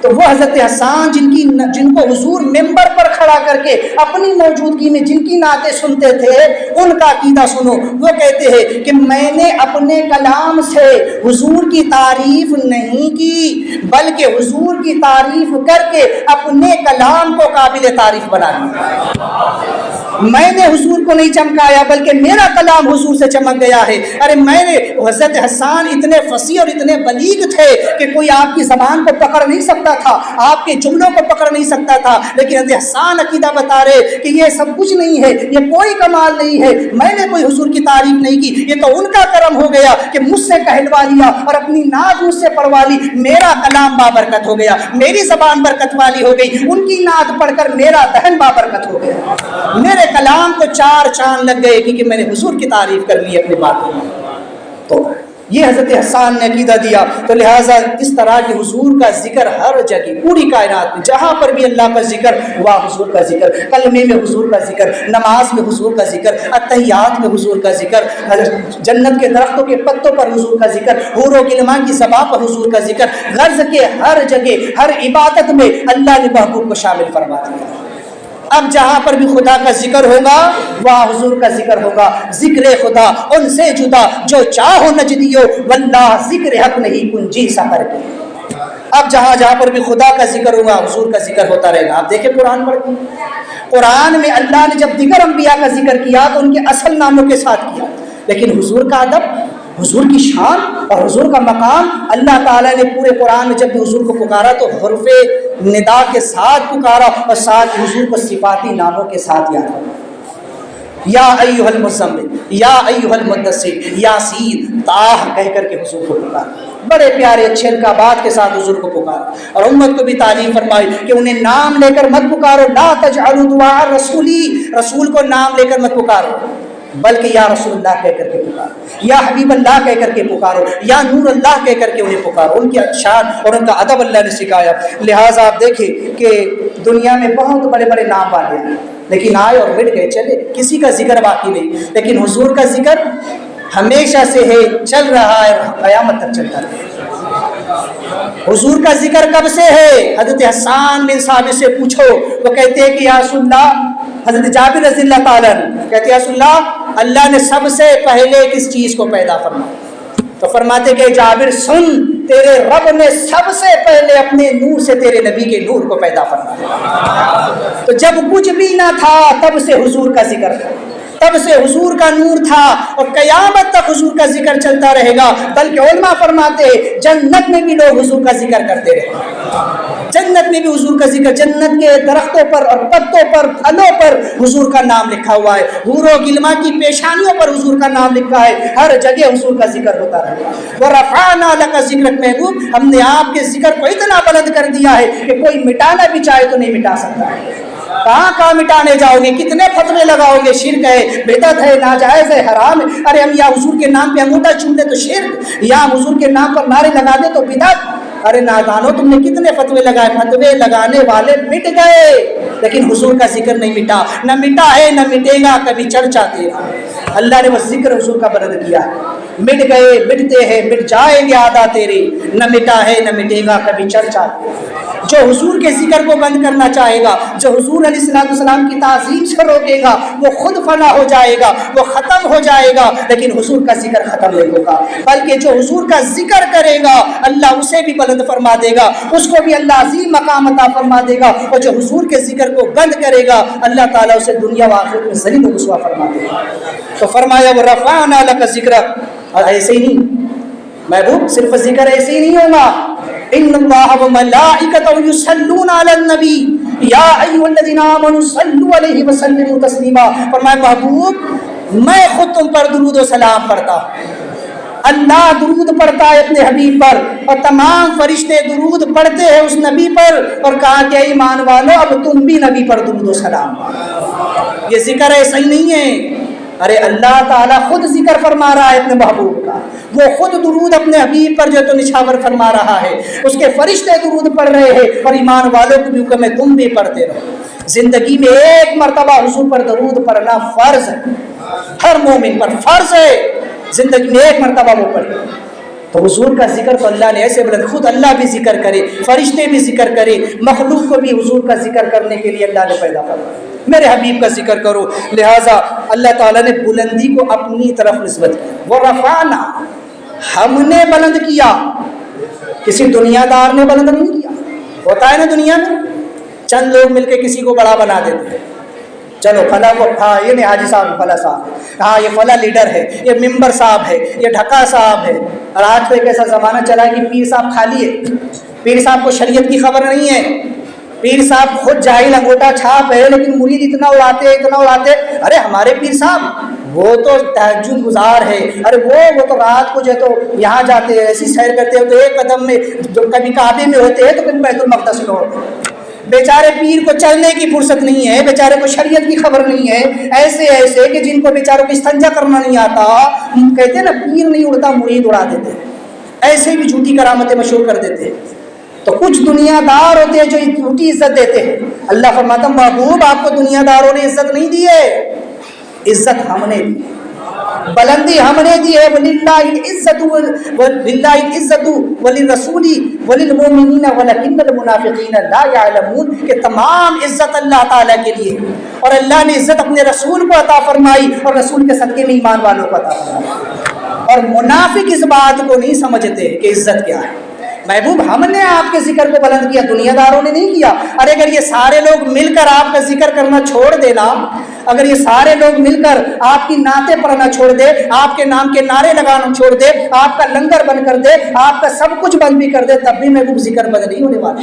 تو وہ حضرت حسان جن کو حضور ممبر پر کھڑا کر کے اپنی موجودگی میں جن کی نعتیں سنتے تھے، ان کا عقیدہ سنو۔ وہ کہتے ہیں کہ میں نے اپنے کلام سے حضور کی تعریف نہیں کی، بلکہ حضور کی تعریف کر کے اپنے کلام کو قابل تعریف بنا لیا۔ میں نے حضور کو نہیں چمکایا بلکہ میرا کلام حضور سے چمک گیا ہے۔ ارے میں نے حضرت حسان اتنے فصیح اور اتنے بلیغ تھے کہ کوئی آپ کی زبان کو پکڑ نہیں سکتا تھا، آپ کے جملوں کو پکڑ نہیں سکتا تھا، لیکن حضرت حسان عقیدہ بتا رہے کہ یہ سب کچھ نہیں ہے، یہ کوئی کمال نہیں ہے، میں نے کوئی حضور کی تعریف نہیں کی، یہ تو ان کا کرم ہو گیا کہ مجھ سے کہلوا لیا اور اپنی نعت مجھ سے پڑھوا لی، میرا کلام بابرکت ہو گیا، میری زبان برکت والی ہو گئی، ان کی نعت پڑھ کر میرا دہن بابرکت ہو گیا، میرے کلام کو 4 چاند لگ گئے کیونکہ میں نے حضور کی تعریف کر لی اپنی باتوں میں۔ تو یہ حضرت حسان نے عقیدہ دیا، تو لہٰذا اس طرح کی حضور کا ذکر ہر جگہ پوری کائنات میں جہاں پر بھی اللہ کا ذکر ہوا، حضور کا ذکر، کلمے میں حضور کا ذکر، نماز میں حضور کا ذکر، اتحیات میں حضور کا ذکر، جنت کے درختوں کے پتوں پر حضور کا ذکر، حور و غلمان کی زبان پر حضور کا ذکر، غرض کے ہر جگہ ہر عبادت میں اللہ نے محبوب کو شامل فرما دیا۔ اب جہاں پر بھی خدا کا ذکر ہوگا وہاں حضور کا ذکر ہوگا، ذکر خدا ان سے جدا جو چاہو نجدیو واللہ ذکر حق نہیں کنجی سفر کے۔ اب جہاں جہاں پر بھی خدا کا ذکر ہوگا حضور کا ذکر ہوتا رہے گا۔ آپ دیکھیں قرآن پڑھ کے، قرآن میں اللہ نے جب دیگر انبیاء کا ذکر کیا تو ان کے اصل ناموں کے ساتھ کیا، لیکن حضور کا ادب، حضور کی شان اور حضور کا مقام اللہ تعالیٰ نے پورے قرآن میں جب بھی حضور کو پکارا تو حرف ندا کے ساتھ پکارا اور ساتھ حضور کو صفاتی ناموں کے ساتھ یاد کرا۔ یا ایھا المزمل، یا ایھا المدثر، یاسین، طٰہ کہہ کر کے حضور کو پکارا، بڑے پیارے اچھے القابات کے ساتھ حضور کو پکارا، اور امت کو بھی تعلیم فرمائی کہ انہیں نام لے کر مت پکارو، لا تجعلوا دعاء الرسول، رسول کو نام لے کر مت پکارو بلکہ یا رسول اللہ کہہ کر کے پکارو، یا حبیب اللہ کہہ کر کے پکارو، یا نور اللہ کہہ کر کے انہیں پکارو۔ ان کی شان اور ان کا ادب اللہ نے سکھایا۔ لہٰذا آپ دیکھیں کہ دنیا میں بہت بڑے بڑے نام والے ہیں لیکن آئے اور مٹ گئے، چلے، کسی کا ذکر باقی نہیں، لیکن حضور کا ذکر ہمیشہ سے ہے، چل رہا ہے، قیامت تک چلتا رہے۔ حضور کا ذکر کب سے ہے؟ حضرت حسان بن ثابت سے پوچھو، وہ کہتے ہیں کہ یا رسول اللہ، حضرت جابر رضی اللہ تعالیٰ کہتے ہیں یا رسول اللہ نے سب سے پہلے کس چیز کو پیدا فرمایا؟ تو فرماتے کہ جابر سن، تیرے رب نے سب سے پہلے اپنے نور سے تیرے نبی کے نور کو پیدا فرمایا۔ تو جب کچھ بھی نہ تھا تب سے حضور کا ذکر تھا، تب سے حضور کا نور تھا، اور قیامت تک حضور کا ذکر چلتا رہے گا۔ بلکہ علماء فرماتے ہیں جنت میں بھی لوگ حضور کا ذکر کرتے رہے، جنت میں بھی حضور کا ذکر، جنت کے درختوں پر اور پتوں پر، پھلوں پر حضور کا نام لکھا ہوا ہے، حور و غلمان کی پیشانیوں پر حضور کا نام لکھا ہے، ہر جگہ حضور کا ذکر ہوتا رہے گا۔ وَرَفَعْنَا لَكَ ذِكْرَكَ محبوب، ہم نے آپ کے ذکر کو اتنا بلند کر دیا ہے کہ کوئی مٹانا بھی چاہے تو نہیں مٹا سکتا ہے۔ کہاں مٹانے جاؤ گے، کتنے فتوے لگاؤ گے، شرک ہے، بدعت ہے، ناجائز ہے، حرام ہے، ارے ہم یا حضور کے نام پہ انگوٹھا چوم دے تو شرک، یا حضور کے نام پر نعرے لگا دے تو بدعت۔ ارے نادانو، تم نے کتنے فتوے لگائے، فتوے لگانے والے مٹ گئے لیکن حضور کا ذکر نہیں مٹا، نہ مٹا ہے نہ مٹے گا کبھی چرچا تیرا۔ اللہ نے وہ ذکر حضور کا بلند کیا ہے، مٹ گئے، مٹتے ہیں، مٹ جائیں گے عادات تیرے، نہ مٹا ہے نہ مٹے گا کبھی چرچا تیرا۔ جو حضور کے ذکر کو بند کرنا چاہے گا، جو حضور علیہ السلام کی تعظیم سے روکے گا، وہ خود فنا ہو جائے گا، وہ ختم ہو جائے گا، لیکن حضور کا ذکر ختم نہیں ہوگا۔ بلکہ جو حضور کا ذکر کرے گا اللہ اسے بھی بلند فرما دے گا، اس کو بھی اللہ عظیم مقام عطا فرما دے گا، اور جو حضور کے ذکر کو بند کرے گا اللہ تعالیٰ اسے دنیا و آخرت میں ذلیل و رسوا فرما دے گا۔ تو فرمایا وَرَفَعْنَا لَكَ ذِكْرَكَ، اور ایسے ہی نہیں محبوب، صرف ذکر ایسے ہی نہیں ہوگا، ان اللہ وملائکتہ یصلون علی النبی یا ایھا الذین آمنوا صلوا علیہ وسلموا تسلیما۔ فرمایا محبوب میں خود تم پر درود و سلام پڑھتا ہوں، اللہ درود پڑھتا ہے اپنے حبیب پر، اور تمام فرشتے درود پڑھتے ہیں اس نبی پر، اور کہا کہ ایمان والو اب تم بھی نبی پر درود و سلام۔ یہ ذکر ایسا ہی نہیں ہے، ارے اللہ تعالیٰ خود ذکر فرما رہا ہے اپنے محبوب کا، وہ خود درود اپنے حبیب پر جو تو نشاور فرما رہا ہے، اس کے فرشتے درود پڑھ رہے ہیں، اور ایمان والوں کو بھی حکم ہے تم بھی پڑھتے رہو۔ زندگی میں ایک مرتبہ حضور پر درود پڑھنا فرض ہے، ہر مومن پر فرض ہے، زندگی میں ایک مرتبہ وہ پڑھے۔ تو حضور کا ذکر تو اللہ نے ایسے بلند، خود اللہ بھی ذکر کرے، فرشتے بھی ذکر کرے، مخلوق کو بھی حضور کا ذکر کرنے کے لیے اللہ نے پیدا کیا، میرے حبیب کا ذکر کرو۔ لہٰذا اللہ تعالیٰ نے بلندی کو اپنی طرف نسبت کی، وَرَفَعْنَا، ہم نے بلند کیا، کسی دنیا دار نے بلند نہیں کیا۔ ہوتا ہے نا دنیا میں چند لوگ مل کے کسی کو بڑا بنا دیتے ہیں، چلو فلاں کو، ہاں یہ نہیں حاجی صاحب فلاں صاحب، ہاں یہ فلاں لیڈر ہے، یہ ممبر صاحب ہے، یہ ڈھکا صاحب ہے۔ اور آج تو ایک ایسا زمانہ چلا ہے کہ پیر صاحب خالی ہے، پیر صاحب کو شریعت کی خبر نہیں ہے، پیر صاحب خود جاہل انگوٹا چھاپ ہے، لیکن مرید اتنا اڑاتے، ارے ہمارے پیر صاحب وہ تو تہجد گزار ہے، ارے وہ تو رات کو جو ہے تو یہاں جاتے ہیں، ایسی سیر کرتے ہیں تو ایک قدم میں جو کبھی کعبے میں ہوتے ہیں تو کبھی بیت المقدس میں ہوتے ہیں۔ بیچارے پیر کو چلنے کی فرصت نہیں ہے، بیچارے کو شریعت کی خبر نہیں ہے، ایسے کہ جن کو بیچاروں کو استنجا کرنا نہیں آتا، کہتے ہیں نا پیر نہیں اڑتا مرید اڑا دیتے، ایسے بھی جھوٹی کرامتیں مشہور کر دیتے ہیں۔ تو کچھ دنیا دار ہوتے ہیں جو جھوٹی عزت دیتے ہیں، اللہ فرماتا محبوب آپ کو دنیا داروں نے عزت نہیں دی ہے، عزت ہم نے دی، بلندی ہم نے دی ہے۔ وَلِلَّهِ الْعِزَّةُ وَلِلرَّسُولِ وَلِلْمُؤْمِنِينَ وَلَكِنَّ الْمُنَافِقِينَ لَا يَعْلَمُونَ کہ تمام عزت اللہ تعالیٰ کے لیے، اور اللہ نے عزت اپنے رسول کو عطا فرمائی اور رسول کے صدقے میں ایمان والوں کو عطا فرمائی، اور منافق اس بات کو نہیں سمجھتے کہ عزت کیا ہے۔ محبوب ہم نے آپ کے ذکر کو بلند کیا، دنیا داروں نے نہیں کیا۔ ارے اگر یہ سارے لوگ مل کر آپ کا ذکر کرنا چھوڑ دینا، اگر یہ سارے لوگ مل کر آپ کی نعتیں پڑھنا چھوڑ دے، آپ کے نام کے نعرے لگانا چھوڑ دے، آپ کا لنگر بند کر دے، آپ کا سب کچھ بند بھی کر دے، تب بھی محبوب ذکر بند نہیں ہونے والا،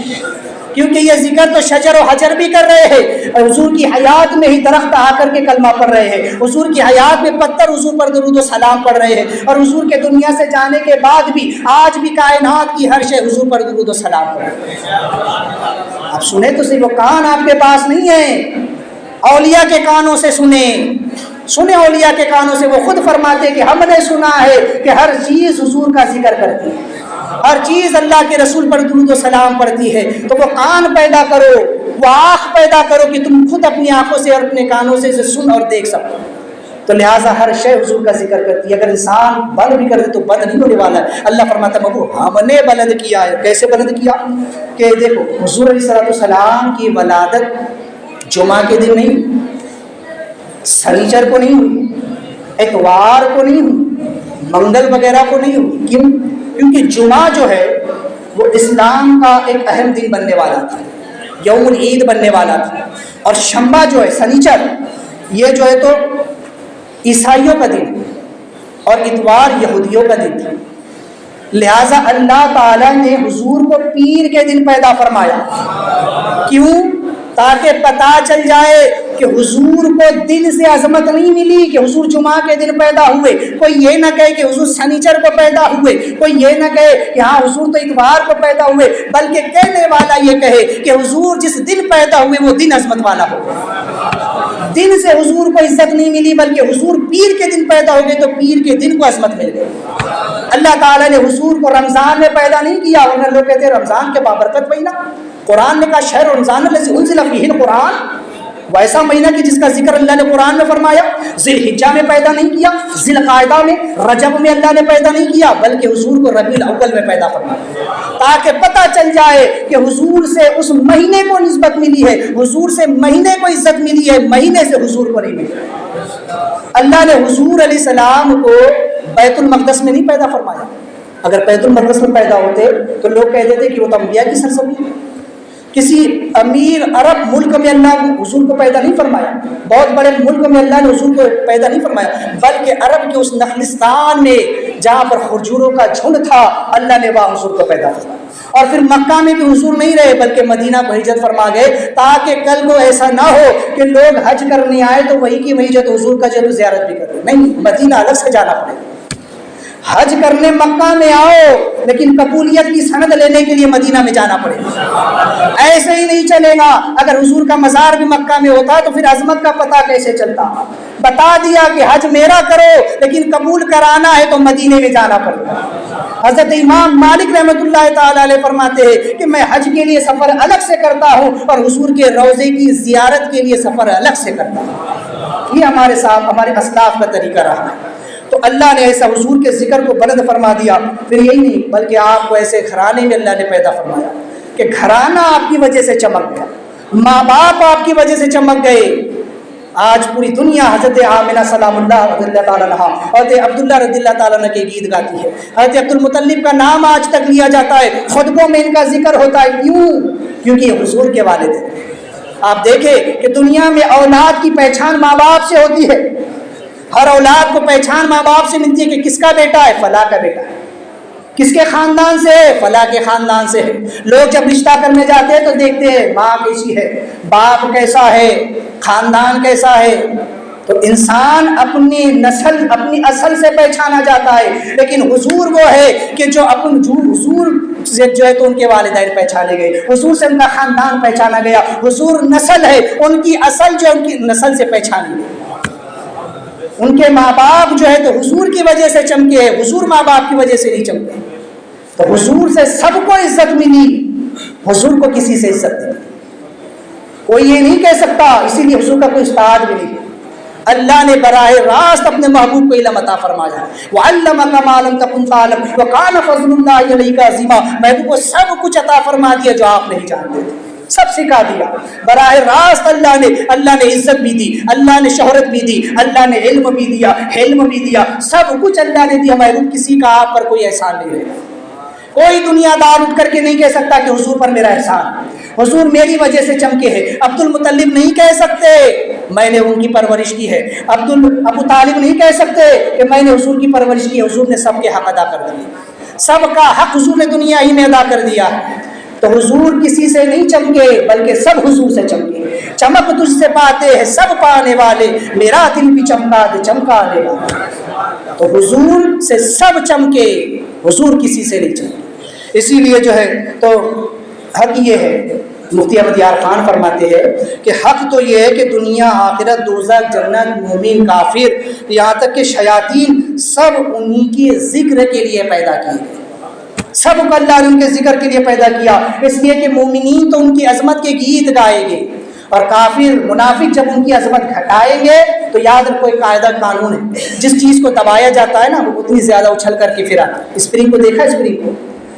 کیونکہ یہ ذکر تو شجر و حجر بھی کر رہے ہیں، اور حضور کی حیات میں ہی درخت آ کر کے کلمہ پڑھ رہے ہیں، حضور کی حیات میں پتھر حضور پر درود و سلام پڑھ رہے ہیں، اور حضور کے دنیا سے جانے کے بعد بھی آج بھی کائنات کی ہر شے حضور پر درود و سلام پڑھ رہے ہیں۔ آپ سنیں تو صرف وہ کان آپ کے پاس نہیں ہے، اولیاء کے کانوں سے سنیں اولیاء کے کانوں سے، وہ خود فرماتے کہ ہم نے سنا ہے کہ ہر چیز حضور کا ذکر کرتی ہے، ہر چیز اللہ کے رسول پر درود و سلام پڑتی ہے۔ تو وہ کان پیدا کرو، وہ آنکھ پیدا کرو کہ تم خود اپنی آنکھوں سے اور اپنے کانوں سے سن اور دیکھ سکو۔ تو لہٰذا ہر شے حضور کا ذکر کرتی ہے، اگر انسان بند بھی کر دے تو بند نہیں ہونے والا ہے۔ اللہ فرماتا ہے بابو ہم نے بلند کیا ہے، کیسے بلند کیا کہ دیکھو حضور علیہ السلام کی ولادت جمعہ کے دن نہیں، سنیچر کو نہیں ہوئی، اتوار کو نہیں ہوئی، منگل وغیرہ کو نہیں ہوئی۔ کیوں؟ کیونکہ جمعہ جو ہے وہ اسلام کا ایک اہم دن بننے والا تھا، یوم العید بننے والا تھا، اور شنبہ جو ہے سنیچر یہ جو ہے تو عیسائیوں کا دن، اور اتوار یہودیوں کا دن تھا۔ لہٰذا اللہ تعالیٰ نے حضور کو پیر کے دن پیدا فرمایا، کیوں؟ تاکہ پتہ چل جائے کہ حضور کو دن سے عظمت نہیں ملی کہ حضور جمعہ کے دن پیدا ہوئے، کوئی یہ نہ کہے کہ حضور سنیچر کو پیدا ہوئے، کوئی یہ نہ کہے کہ ہاں حضور تو اتوار کو پیدا ہوئے، بلکہ کہنے والا یہ کہے کہ حضور جس دن پیدا ہوئے وہ دن عظمت والا ہو۔ دن سے حضور کو عزت نہیں ملی، بلکہ حضور پیر کے دن پیدا ہو گئے تو پیر کے دن کو عظمت مل گئی۔ اللہ تعالیٰ نے حضور کو رمضان میں پیدا نہیں کیا، ورنہ لوگ کہتے ہیں رمضان کے بابرکت مہینہ، قرآن نے کہا شہر رمضان الذی انزل فیہ القرآن، ویسا مہینہ کہ جس کا ذکر اللہ نے قرآن میں فرمایا۔ ذی الحجہ میں پیدا نہیں کیا، ذی القعدہ میں، رجب میں اللہ نے پیدا نہیں کیا، بلکہ حضور کو ربیع الاول میں پیدا فرمایا، تاکہ پتہ چل جائے کہ حضور سے اس مہینے کو نسبت ملی ہے، حضور سے مہینے کو عزت ملی ہے، مہینے سے حضور کو نہیں ملی۔ اللہ نے حضور علیہ السلام کو بیت المقدس میں نہیں پیدا فرمایا، اگر بیت المقدس میں پیدا ہوتے تو لوگ کہہ دیتے کہ وہ تو انبیاء کی سرزمین ہے۔ کسی امیر عرب ملک میں اللہ نے حضور کو پیدا نہیں فرمایا، بہت بڑے ملک میں اللہ نے حضور کو پیدا نہیں فرمایا، بلکہ عرب کے اس نخلستان میں جہاں پر کھجوروں کا جھنڈ تھا اللہ نے وہاں حضور کو پیدا فرمایا۔ اور پھر مکہ میں بھی حضور نہیں رہے بلکہ مدینہ کو ہجرت فرما گئے، تاکہ کل کو ایسا نہ ہو کہ لوگ حج کرنے آئے تو وہی کی وہی جو حضور کا جو زیارت بھی کرے، نہیں، مدینہ الگ سے جانا پڑے گا۔ حج کرنے مکہ میں آؤ لیکن قبولیت کی سند لینے کے لیے مدینہ میں جانا پڑے گا، ایسے ہی نہیں چلے گا۔ اگر حضور کا مزار بھی مکہ میں ہوتا تو پھر عظمت کا پتہ کیسے چلتا؟ بتا دیا کہ حج میرا کرو لیکن قبول کرانا ہے تو مدینے میں جانا پڑے گا۔ حضرت امام مالک رحمۃ اللہ تعالیٰ علیہ فرماتے ہیں کہ میں حج کے لیے سفر الگ سے کرتا ہوں اور حضور کے روضے کی زیارت کے لیے سفر الگ سے کرتا ہوں۔ یہ ہمارے ساتھ ہمارے اسلاف کا طریقہ رہا ہے۔ تو اللہ نے ایسا حضور کے ذکر کو بلند فرما دیا۔ پھر یہی نہیں بلکہ آپ کو ایسے گھرانے میں اللہ نے پیدا فرمایا کہ گھرانہ آپ کی وجہ سے چمک گیا، ماں باپ آپ کی وجہ سے چمک گئے۔ آج پوری دنیا حضرت آمنہ سلام اللہ رضی اللہ تعالیٰ عنہ، حضرت عبداللہ رضی اللہ تعالیٰ عنہ کے گیت گاتی ہے، حضرت عبد المطلب کا نام آج تک لیا جاتا ہے، خطبوں میں ان کا ذکر ہوتا ہے۔ کیوں؟ کیونکہ یہ حضور کے والد ہیں۔ آپ دیکھیں کہ دنیا میں اولاد کی پہچان ماں باپ سے ہوتی ہے. ہر اولاد کو پہچان ماں باپ سے ملتی ہے کہ کس کا بیٹا ہے، فلاں کا بیٹا ہے. کس کے خاندان سے ہے، فلاں کے خاندان سے ہے. لوگ جب رشتہ کرنے جاتے ہیں تو دیکھتے ہیں ماں کیسی ہے، باپ کیسا ہے، خاندان کیسا ہے. تو انسان اپنی نسل، اپنی اصل سے پہچانا جاتا ہے. لیکن حضور وہ ہے کہ جو حضور سے جو ہے تو ان کے والدین پہچانے گئے، حضور سے ان کا خاندان پہچانا گیا. حضور نسل ہے، ان کی اصل جو ان کی نسل سے پہچانی گئی. ان کے ماں باپ جو ہے تو حضور کی وجہ سے چمکے، حضور ماں باپ کی وجہ سے نہیں چمکے. تو حضور سے سب کو عزت ملی، حضور کو کسی سے عزت نہیں. کوئی یہ نہیں کہہ سکتا، اسی لیے حضور کا کوئی استاد بھی نہیں. اللہ نے براہ راست اپنے محبوب کو علم عطا فرمایا. وَعَلَّمَكَ مَا لَمْ تَكُنْ تَعْلَمْ وَكَانَ فَضْلُ اللَّهِ عَلَيْكَ عَظِيمًا. محبوب کو سب کچھ عطا فرما دیا جو آپ نہیں جانتے تھے، سب سکھا دیا براہ راست. اللہ نے عزت بھی دی، اللہ نے شہرت بھی دی، اللہ نے علم بھی دیا، حلم بھی دیا، سب کچھ اللہ نے دیا. محبوب کسی کا آپ پر کوئی احسان نہیں رہے. کوئی دنیا دار اٹھ کر کے نہیں کہہ سکتا کہ حضور پر میرا احسان، حضور میری وجہ سے چمکے ہے. عبد المطلب نہیں کہہ سکتے میں نے ان کی پرورش کی ہے. ابو طالب نہیں کہہ سکتے کہ میں نے حضور کی پرورش کی ہے. حضور نے سب کے حق ادا کر دیے، سب کا حق حضور نے دنیا ہی میں ادا کر دیا. تو حضور کسی سے نہیں چمکے بلکہ سب حضور سے چمکے. چمک تجھ سے پاتے ہیں سب پانے والے، میرا دل بھی چمکا دے چمکا دے. تو حضور سے سب چمکے، حضور کسی سے نہیں چمکے. اسی لیے جو ہے تو حق یہ ہے، مفتی احمد یار خان فرماتے ہیں کہ حق تو یہ ہے کہ دنیا، آخرت، دوزخ، جنت، مومن، کافر، یہاں تک کہ شیاطین سب انہی کے ذکر کے لیے پیدا کیے گئے. سب کو اللہ نے ان کے ذکر کے لیے پیدا کیا، اس لیے کہ مومنین تو ان کی عظمت کے گیت گائیں گے، اور کافر منافق جب ان کی عظمت گھٹائیں گے تو یاد رکھو ایک قاعدہ قانون ہے، جس چیز کو دبایا جاتا ہے نا وہ اتنی زیادہ اچھل کر کے پھر آتا ہے. اسپرنگ کو دیکھا، اسپرنگ کو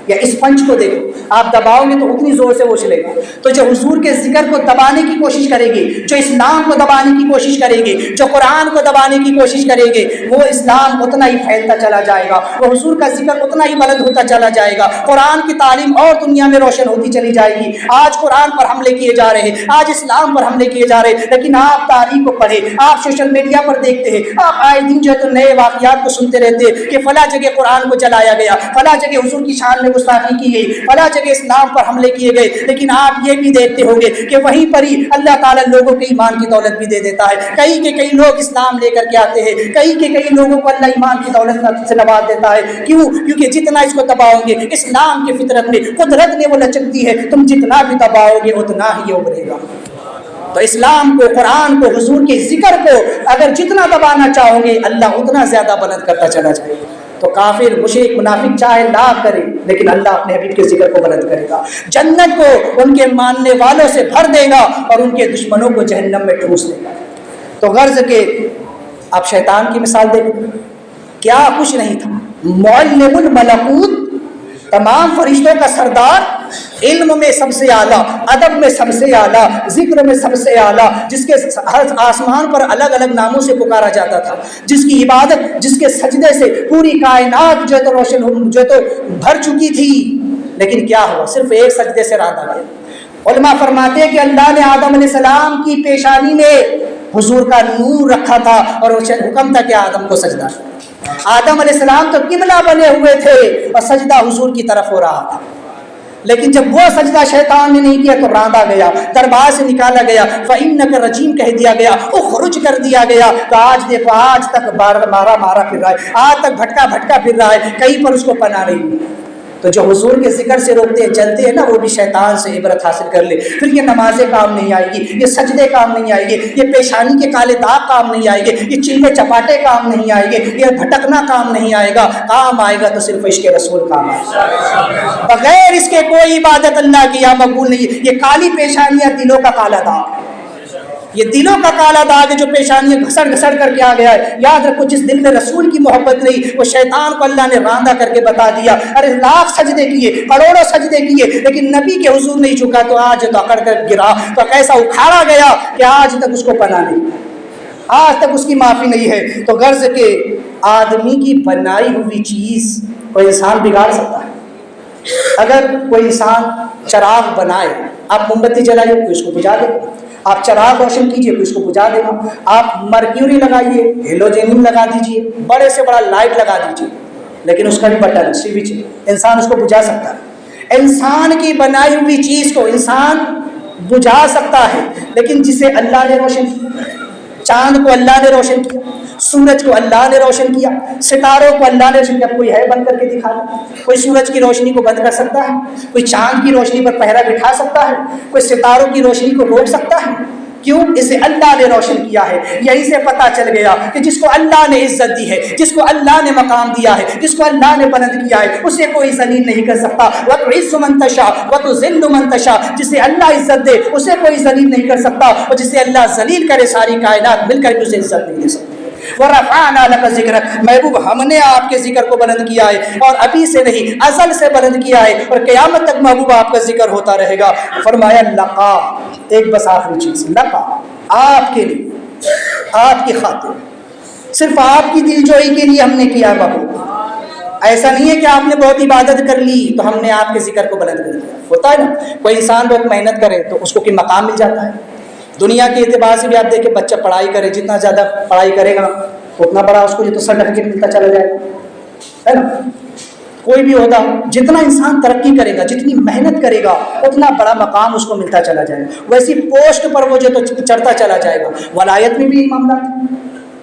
یا اسپنج کو دیکھو، آپ دباؤ گے تو اتنی زور سے وہ اچھلے گا. تو جو حضور کے ذکر کو دبانے کی کوشش کریں گے، جو اسلام کو دبانے کی کوشش کریں گے، جو قرآن کو دبانے کی کوشش کریں گے، وہ اسلام اتنا ہی پھیلتا چلا جائے گا، وہ حضور کا ذکر اتنا ہی بلند ہوتا چلا جائے گا. قرآن کی تعلیم اور دنیا میں روشن ہوتی چلی جائے گی. آج قرآن پر حملے کیے جا رہے ہیں، آج اسلام پر حملے کیے جا رہے ہیں، لیکن آپ تاریخ کو پڑھیں، آپ سوشل میڈیا پر دیکھتے ہیں، آپ آئے دن جو ہے تو نئے واقعات کو سنتے رہتے ہیں کہ فلاں جگہ قرآن کو جلایا گیا، فلاں جگہ حضور کی شان میں گستاخی کی گئی، فلاں جگہ اسلام پر حملے کیے گئے. لیکن آپ یہ بھی دیکھتے ہوں گے کہ وہیں پر ہی اللہ تعالیٰ لوگوں کے ایمان کی دولت بھی دے دیتا ہے. کئی کے کئی لوگ اسلام لے کر کے آتے ہیں، کئی کے کئی لوگوں کو اللہ ایمان کی دولت سے نواز دیتا ہے. کیوں؟ کیونکہ جتنا اس کو دباؤ گے، اسلام کی فطرت میں، قدرت میں وہ لچکتی ہے، تم جتنا بھی دباؤ گے اتنا ہی یہ ابھرے گا. تو اسلام کو، قرآن کو، حضور کے ذکر کو اگر جتنا دبانا چاہو گے اللہ اتنا زیادہ بلند کرتا چلا جائے گا. تو کافر، مشرک، منافق چاہے لاکھ کرے لیکن اللہ اپنے حبیب کے ذکر کو بلند کرے گا. جنت کو ان کے ماننے والوں سے بھر دے گا اور ان کے دشمنوں کو جہنم میں ٹھوس دے گا. تو غرض کہ آپ شیطان کی مثال دیکھیں، کیا کچھ نہیں تھا. معلم الملکوت، تمام فرشتوں کا سردار، علم میں سب سے اعلیٰ، ادب میں سب سے اعلیٰ، ذکر میں سب سے اعلیٰ، جس کے ہر آسمان پر الگ الگ ناموں سے پکارا جاتا تھا، جس کی عبادت، جس کے سجدے سے پوری کائنات جو ہے تو روشن جو ہے تو بھر چکی تھی. لیکن کیا ہوا؟ صرف ایک سجدے سے راندا گیا. علماء فرماتے ہیں کہ اللہ نے آدم علیہ السلام کی پیشانی میں حضور کا نور رکھا تھا اور حکم تھا کہ آدم کو سجدہ. آدم علیہ السلام تو قبلہ بنے ہوئے تھے اور سجدہ حضور کی طرف ہو رہا تھا. لیکن جب وہ سجدہ شیطان نے نہیں کیا تو راندا گیا، دربار سے نکالا گیا، فَإِنَّكَ رَجِيمٌ کہہ دیا گیا، اخرج کر دیا گیا. تو آج دیکھو، آج تک مارا پھر رہا ہے، آج تک بھٹکا پھر رہا ہے، کہیں پر اس کو پناہ نہیں. تو جو حضور کے ذکر سے روکتے ہیں، چلتے ہیں نا، وہ بھی شیطان سے عبرت حاصل کر لے. پھر یہ نمازیں کام نہیں آئے گی، یہ سجدے کام نہیں آئے گی، یہ پیشانی کے کالے داغ کام نہیں آئے گے، یہ چلے چپاٹے کام نہیں آئے گے، یہ بھٹکنا کام نہیں آئے گا. کام آئے گا تو صرف عشق رسول کام آئے گا. بغیر اس کے کوئی عبادت اللہ کی یہاں مقبول نہیں. یہ کالی پیشانیاں دلوں کا کالا داغ، یہ دلوں کا کالا داغ ہے جو پیشانیاں گھسڑ کر کے آ گیا ہے. یاد رکھو، جس دل میں رسول کی محبت نہیں، وہ شیطان کو اللہ نے راندا کر کے بتا دیا. ارے لاکھ سجدے کیے، کروڑوں سجدے کیے، لیکن نبی کے حضور نہیں جھکا تو آج تو اکڑ کر گرا، تو کیسا اکھاڑا گیا کہ آج تک اس کو پناہ نہیں، آج تک اس کی معافی نہیں ہے. تو غرض کہ آدمی کی بنائی ہوئی چیز کوئی انسان بگاڑ سکتا ہے. اگر کوئی انسان چراغ بنائے، آپ موم بتی جلائیے تو اس کو بجھا دے. آپ چراغ روشن کیجئے کوئی اس کو بجھا دے گا، آپ مرکیوری لگائیے، ہیلوجینیم لگا دیجئے، بڑے سے بڑا لائٹ لگا دیجئے، لیکن اس کا بھی بٹن سوئچ انسان اس کو بجھا سکتا ہے۔ انسان کی بنائی ہوئی چیز کو انسان بجھا سکتا ہے، لیکن جسے اللہ نے روشن کیا، چاند کو اللہ نے روشن کیا، سورج کو اللہ نے روشن کیا، ستاروں کو اللہ نے روشن کیا، کوئی ہے بند کر کے دکھا دے؟ کوئی سورج کی روشنی کو بند کر سکتا ہے؟ کوئی چاند کی روشنی پر پہرا بٹھا سکتا ہے؟ کوئی ستاروں کی روشنی کو روک سکتا ہے؟ کیوں؟ اسے اللہ نے روشن کیا ہے۔ یہیں سے پتہ چل گیا کہ جس کو اللہ نے عزت دی ہے، جس کو اللہ نے مقام دیا ہے، جس کو اللہ نے بلند کیا ہے، اسے کوئی ذلیل نہیں کر سکتا۔ وَتُعِزُّ مَن تَشَاءُ وَتُذِلُّ مَن تَشَاءُ، جسے اللہ عزت دے اسے کوئی ذلیل نہیں کر سکتا، اور جسے اللہ ذلیل کرے ساری کائنات مل کر بھی اسے عزت نہیں دے سکتی۔ وَرَفَعْنَا لَكَ ذِكْرَكَ، محبوب ہم نے آپ کے ذکر کو بلند کیا ہے، اور ابھی سے نہیں ازل سے بلند کیا ہے، اور قیامت تک محبوب آپ کا ذکر ہوتا رہے گا۔ فرمایا لقا، ایک بس آخری چیز، لقا آپ کے لیے، آپ کی خاطر، صرف آپ کی دل جوئی کے لیے ہم نے کیا محبوب۔ ایسا نہیں ہے کہ آپ نے بہت عبادت کر لی تو ہم نے آپ کے ذکر کو بلند کر دیا۔ ہوتا ہے نا کوئی انسان بہت محنت کرے تو اس کو کوئی مقام مل جاتا ہے۔ دنیا کے اعتبار سے بھی آپ دیکھیں، بچہ پڑھائی کرے، جتنا زیادہ پڑھائی کرے گا اتنا بڑا اس کو یہ تو سرٹیفکیٹ ملتا چلا جائے گا، ہے نا؟ کوئی بھی ہوتا، جتنا انسان ترقی کرے گا، جتنی محنت کرے گا، اتنا بڑا مقام اس کو ملتا چلا جائے گا، ویسی پوسٹ پر وہ جو تو چڑھتا چلا جائے گا۔ ولایت میں بھی معاملہ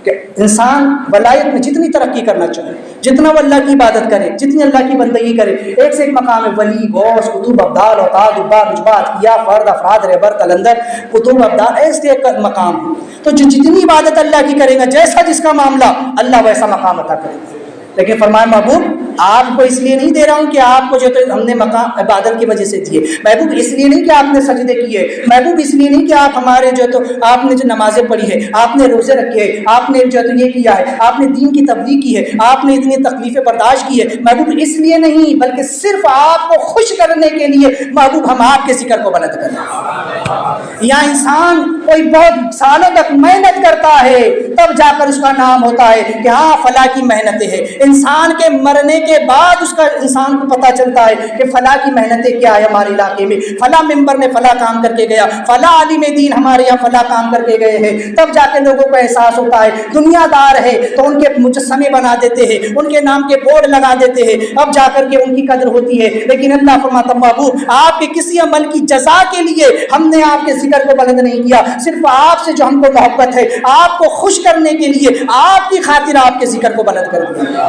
کہ انسان ولایت میں جتنی ترقی کرنا چاہے، جتنا وہ اللہ کی عبادت کرے، جتنی اللہ کی بندگی کرے، ایک سے ایک مقام ہے، ولی، غوث، قطب، ابدال، اوتاد، عباد، نجبات، کیا، فرد، افراد، رہبر، قلندر، قطب، ابدال، ایسے ایک مقام ہے۔ تو جو جتنی عبادت اللہ کی کرے گا، جیسا جس کا معاملہ، اللہ ویسا مقام عطا کرے گا۔ لیکن فرمایا محبوب آپ کو اس لیے نہیں دے رہا ہوں کہ آپ کو جو تو ہم نے مقام عبادت کی وجہ سے دیے، محبوب اس لیے نہیں کہ آپ نے سجدے کیے، محبوب اس لیے نہیں کہ آپ ہمارے جو تو آپ نے جو نمازیں پڑھی ہے، آپ نے روزے رکھے ہیں، آپ نے جو تو یہ کیا ہے، آپ نے دین کی تبلیغ کی ہے، آپ نے اتنی تکلیفیں برداشت کی ہے، محبوب اس لیے نہیں، بلکہ صرف آپ کو خوش کرنے کے لیے محبوب ہم آپ کے ذکر کو بلند کرتے ہیں۔ یا انسان کوئی بہت سالوں تک محنت کرتا ہے تب جا کر اس کا نام ہوتا ہے کہ ہاں فلاں کی محنتیں ہیں۔ انسان کے مرنے کے بعد اس کا انسان کو پتہ چلتا ہے کہ فلاں کی محنتیں کیا ہے ہمارے علاقے میں، فلاں ممبر نے فلاں کام کر کے گیا، فلاں عالم دین ہمارے یہاں فلاں کام کر کے گئے ہیں، تب جا کے لوگوں کو احساس ہوتا ہے۔ دنیا دار ہے تو ان کے مجسمے بنا دیتے ہیں، ان کے نام کے بورڈ لگا دیتے ہیں، اب جا کر کے ان کی قدر ہوتی ہے، لیکن اللہ فرماتا محبوب آپ کے کسی عمل کی جزا کے لیے ہم نے آپ کے ذکر کو بلند نہیں کیا، صرف آپ سے جو ہم کو محبت ہے، آپ کو خوش کرنے کے لیے آپ کی خاطر آپ کے ذکر کو بلند کر دیا۔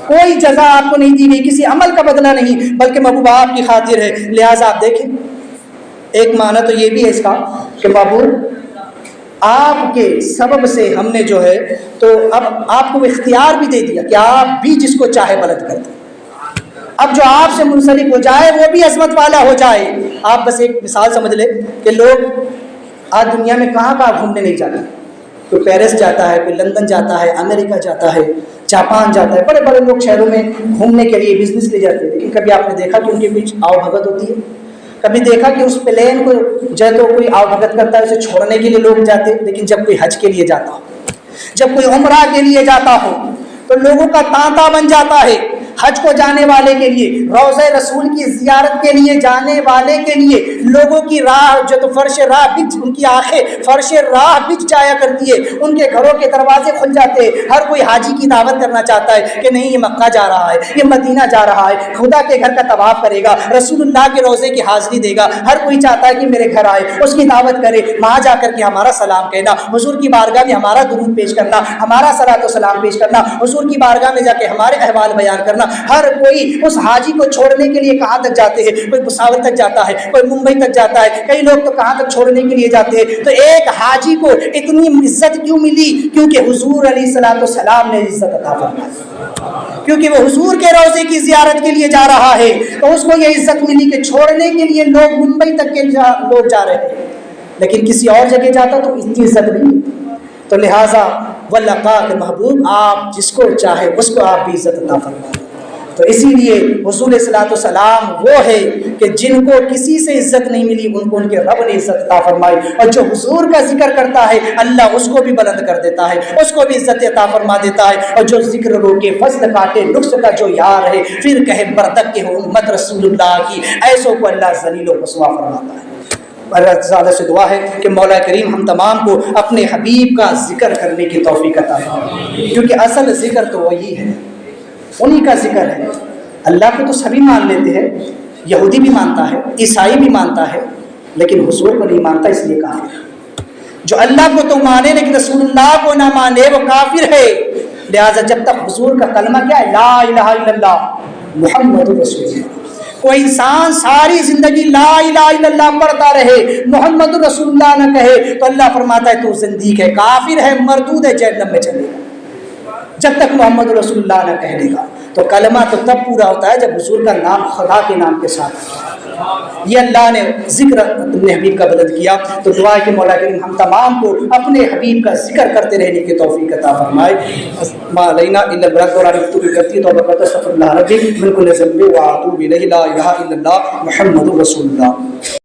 کوئی جزا آپ کو نہیں دی گئی، کسی عمل کا بدلہ نہیں، بلکہ محبوب آپ کی خاطر ہے۔ لہٰذا آپ دیکھیں، ایک معنی تو یہ بھی ہے اس کا کہ محبوب آپ کے سبب سے ہم نے جو ہے تو اب آپ کو اختیار بھی دے دیا کہ آپ بھی جس کو چاہے بلند کر دیں۔ اب جو آپ سے منسلک ہو جائے وہ بھی عظمت والا ہو جائے۔ آپ بس ایک مثال سمجھ لیں کہ لوگ آج دنیا میں کہاں کہاں گھومنے نہیں جاتے، کوئی پیرس جاتا ہے، کوئی لندن جاتا ہے، امریکہ جاتا ہے، جاپان جاتا ہے، بڑے بڑے لوگ شہروں میں گھومنے کے لیے، بزنس کے لیے جاتے ہیں، لیکن کبھی آپ نے دیکھا کہ ان کے بیچ آؤ بھگت ہوتی ہے؟ کبھی دیکھا کہ اس پلین کو جو ہے تو کوئی آؤ بھگت کرتا ہے، اسے چھوڑنے کے لیے لوگ جاتے ہیں؟ لیکن جب کوئی حج کے لیے جاتا ہو، جب کوئی عمرہ کے لیے جاتا ہو تو لوگوں کا تانتا بن جاتا ہے۔ حج کو جانے والے کے لیے، روضہ رسول کی زیارت کے لیے جانے والے کے لیے لوگوں کی راہ جو تو فرش راہ بچ، ان کی آنکھیں فرش راہ بچ جایا کرتی ہے، ان کے گھروں کے دروازے کھل جاتے ہیں۔ ہر کوئی حاجی کی دعوت کرنا چاہتا ہے کہ نہیں یہ مکہ جا رہا ہے، یہ مدینہ جا رہا ہے، خدا کے گھر کا طواف کرے گا، رسول اللہ کے روضے کی حاضری دے گا۔ ہر کوئی چاہتا ہے کہ میرے گھر آئے، اس کی دعوت کرے، وہاں جا کر کے ہمارا سلام کہنا، حضور کی بارگاہ میں ہمارا درود پیش کرنا، ہمارا صلاۃ و سلام پیش کرنا، حضور کی بارگاہ میں جا کے ہمارے احوال بیان کرنا۔ ہر کوئی اس حاجی کو چھوڑنے کے لیے کہاں تک جاتے ہیں؟ کوئی بھساول تک جاتا ہے، کوئی ممبئی تک جاتا ہے، کئی لوگ تو کہاں تک چھوڑنے کے لیے جاتے ہیں۔ تو ایک حاجی کو اتنی عزت کیوں ملی؟ کیونکہ حضور علیہ الصلوۃ والسلام نے عزت عطا فرمائی، کیونکہ وہ حضور کے روضے کی زیارت کے لیے جا رہا ہے تو اس کو یہ عزت ملی کہ چھوڑنے کے لیے لوگ ممبئی تک کے لوگ جا رہے ہیں، لیکن کسی اور جگہ جاتا تو اتنی عزت نہیں۔ تو لہٰذا واللقاء کے محبوب آپ جس کو چاہے اس کو آپ بھی عزت عطا فرمائیں۔ تو اسی لیے حضور صلی اللہ علیہ وسلم وہ ہے کہ جن کو کسی سے عزت نہیں ملی ان کو ان کے رب نے عزت عطا فرمائی، اور جو حضور کا ذکر کرتا ہے اللہ اس کو بھی بلند کر دیتا ہے، اس کو بھی عزت عطا فرما دیتا ہے۔ اور جو ذکر روکے فضل کاٹے نقص کا جو یار ہے، پھر کہے بردک کے ہو امت رسول اللہ کی، ایسوں کو اللہ ذلیل و رسوا فرماتا ہے۔ اللہ تعالیٰ سے دعا ہے کہ مولا کریم ہم تمام کو اپنے حبیب کا ذکر کرنے کی توفیق عطا فرمائے، کیونکہ اصل ذکر تو وہی ہے، انہی کا ذکر ہے۔ اللہ کو تو سبھی مان لیتے ہیں، یہودی بھی مانتا ہے، عیسائی بھی مانتا ہے، لیکن حضور کو نہیں مانتا، اس لیے کافر ہے۔ جو اللہ کو تو مانے لیکن رسول اللہ کو نہ مانے وہ کافر ہے۔ لہٰذا جب تک حضور کا کلمہ کیا ہے، لا الہ الا اللہ محمد رسول اللہ، کوئی انسان ساری زندگی لا الہ الا اللہ پڑھتا رہے، محمد رسول اللہ نہ کہے، تو اللہ فرماتا ہے تو زندیق ہے، کافر ہے، مردود ہے، جہنم میں چلے گا، جب تک محمد رسول اللہ نہ کہہ لے گا۔ تو کلمہ تو تب پورا ہوتا ہے جب حضور کا نام خدا کے نام کے ساتھ ہے۔ یہ اللہ نے ذکر اپنے حبیب کا بدل کیا، تو دعا ہے کہ مولا کریم ہم تمام کو اپنے حبیب کا ذکر کرتے رہنے کی توفیق عطا فرمائے۔ ما علینا الا البلاغ، اور آپ تو کرتی تو بقت استغفر اللہ ربی من کل ذنب و اتوب الیہ، لا الہ الا اللہ محمد رسول اللہ۔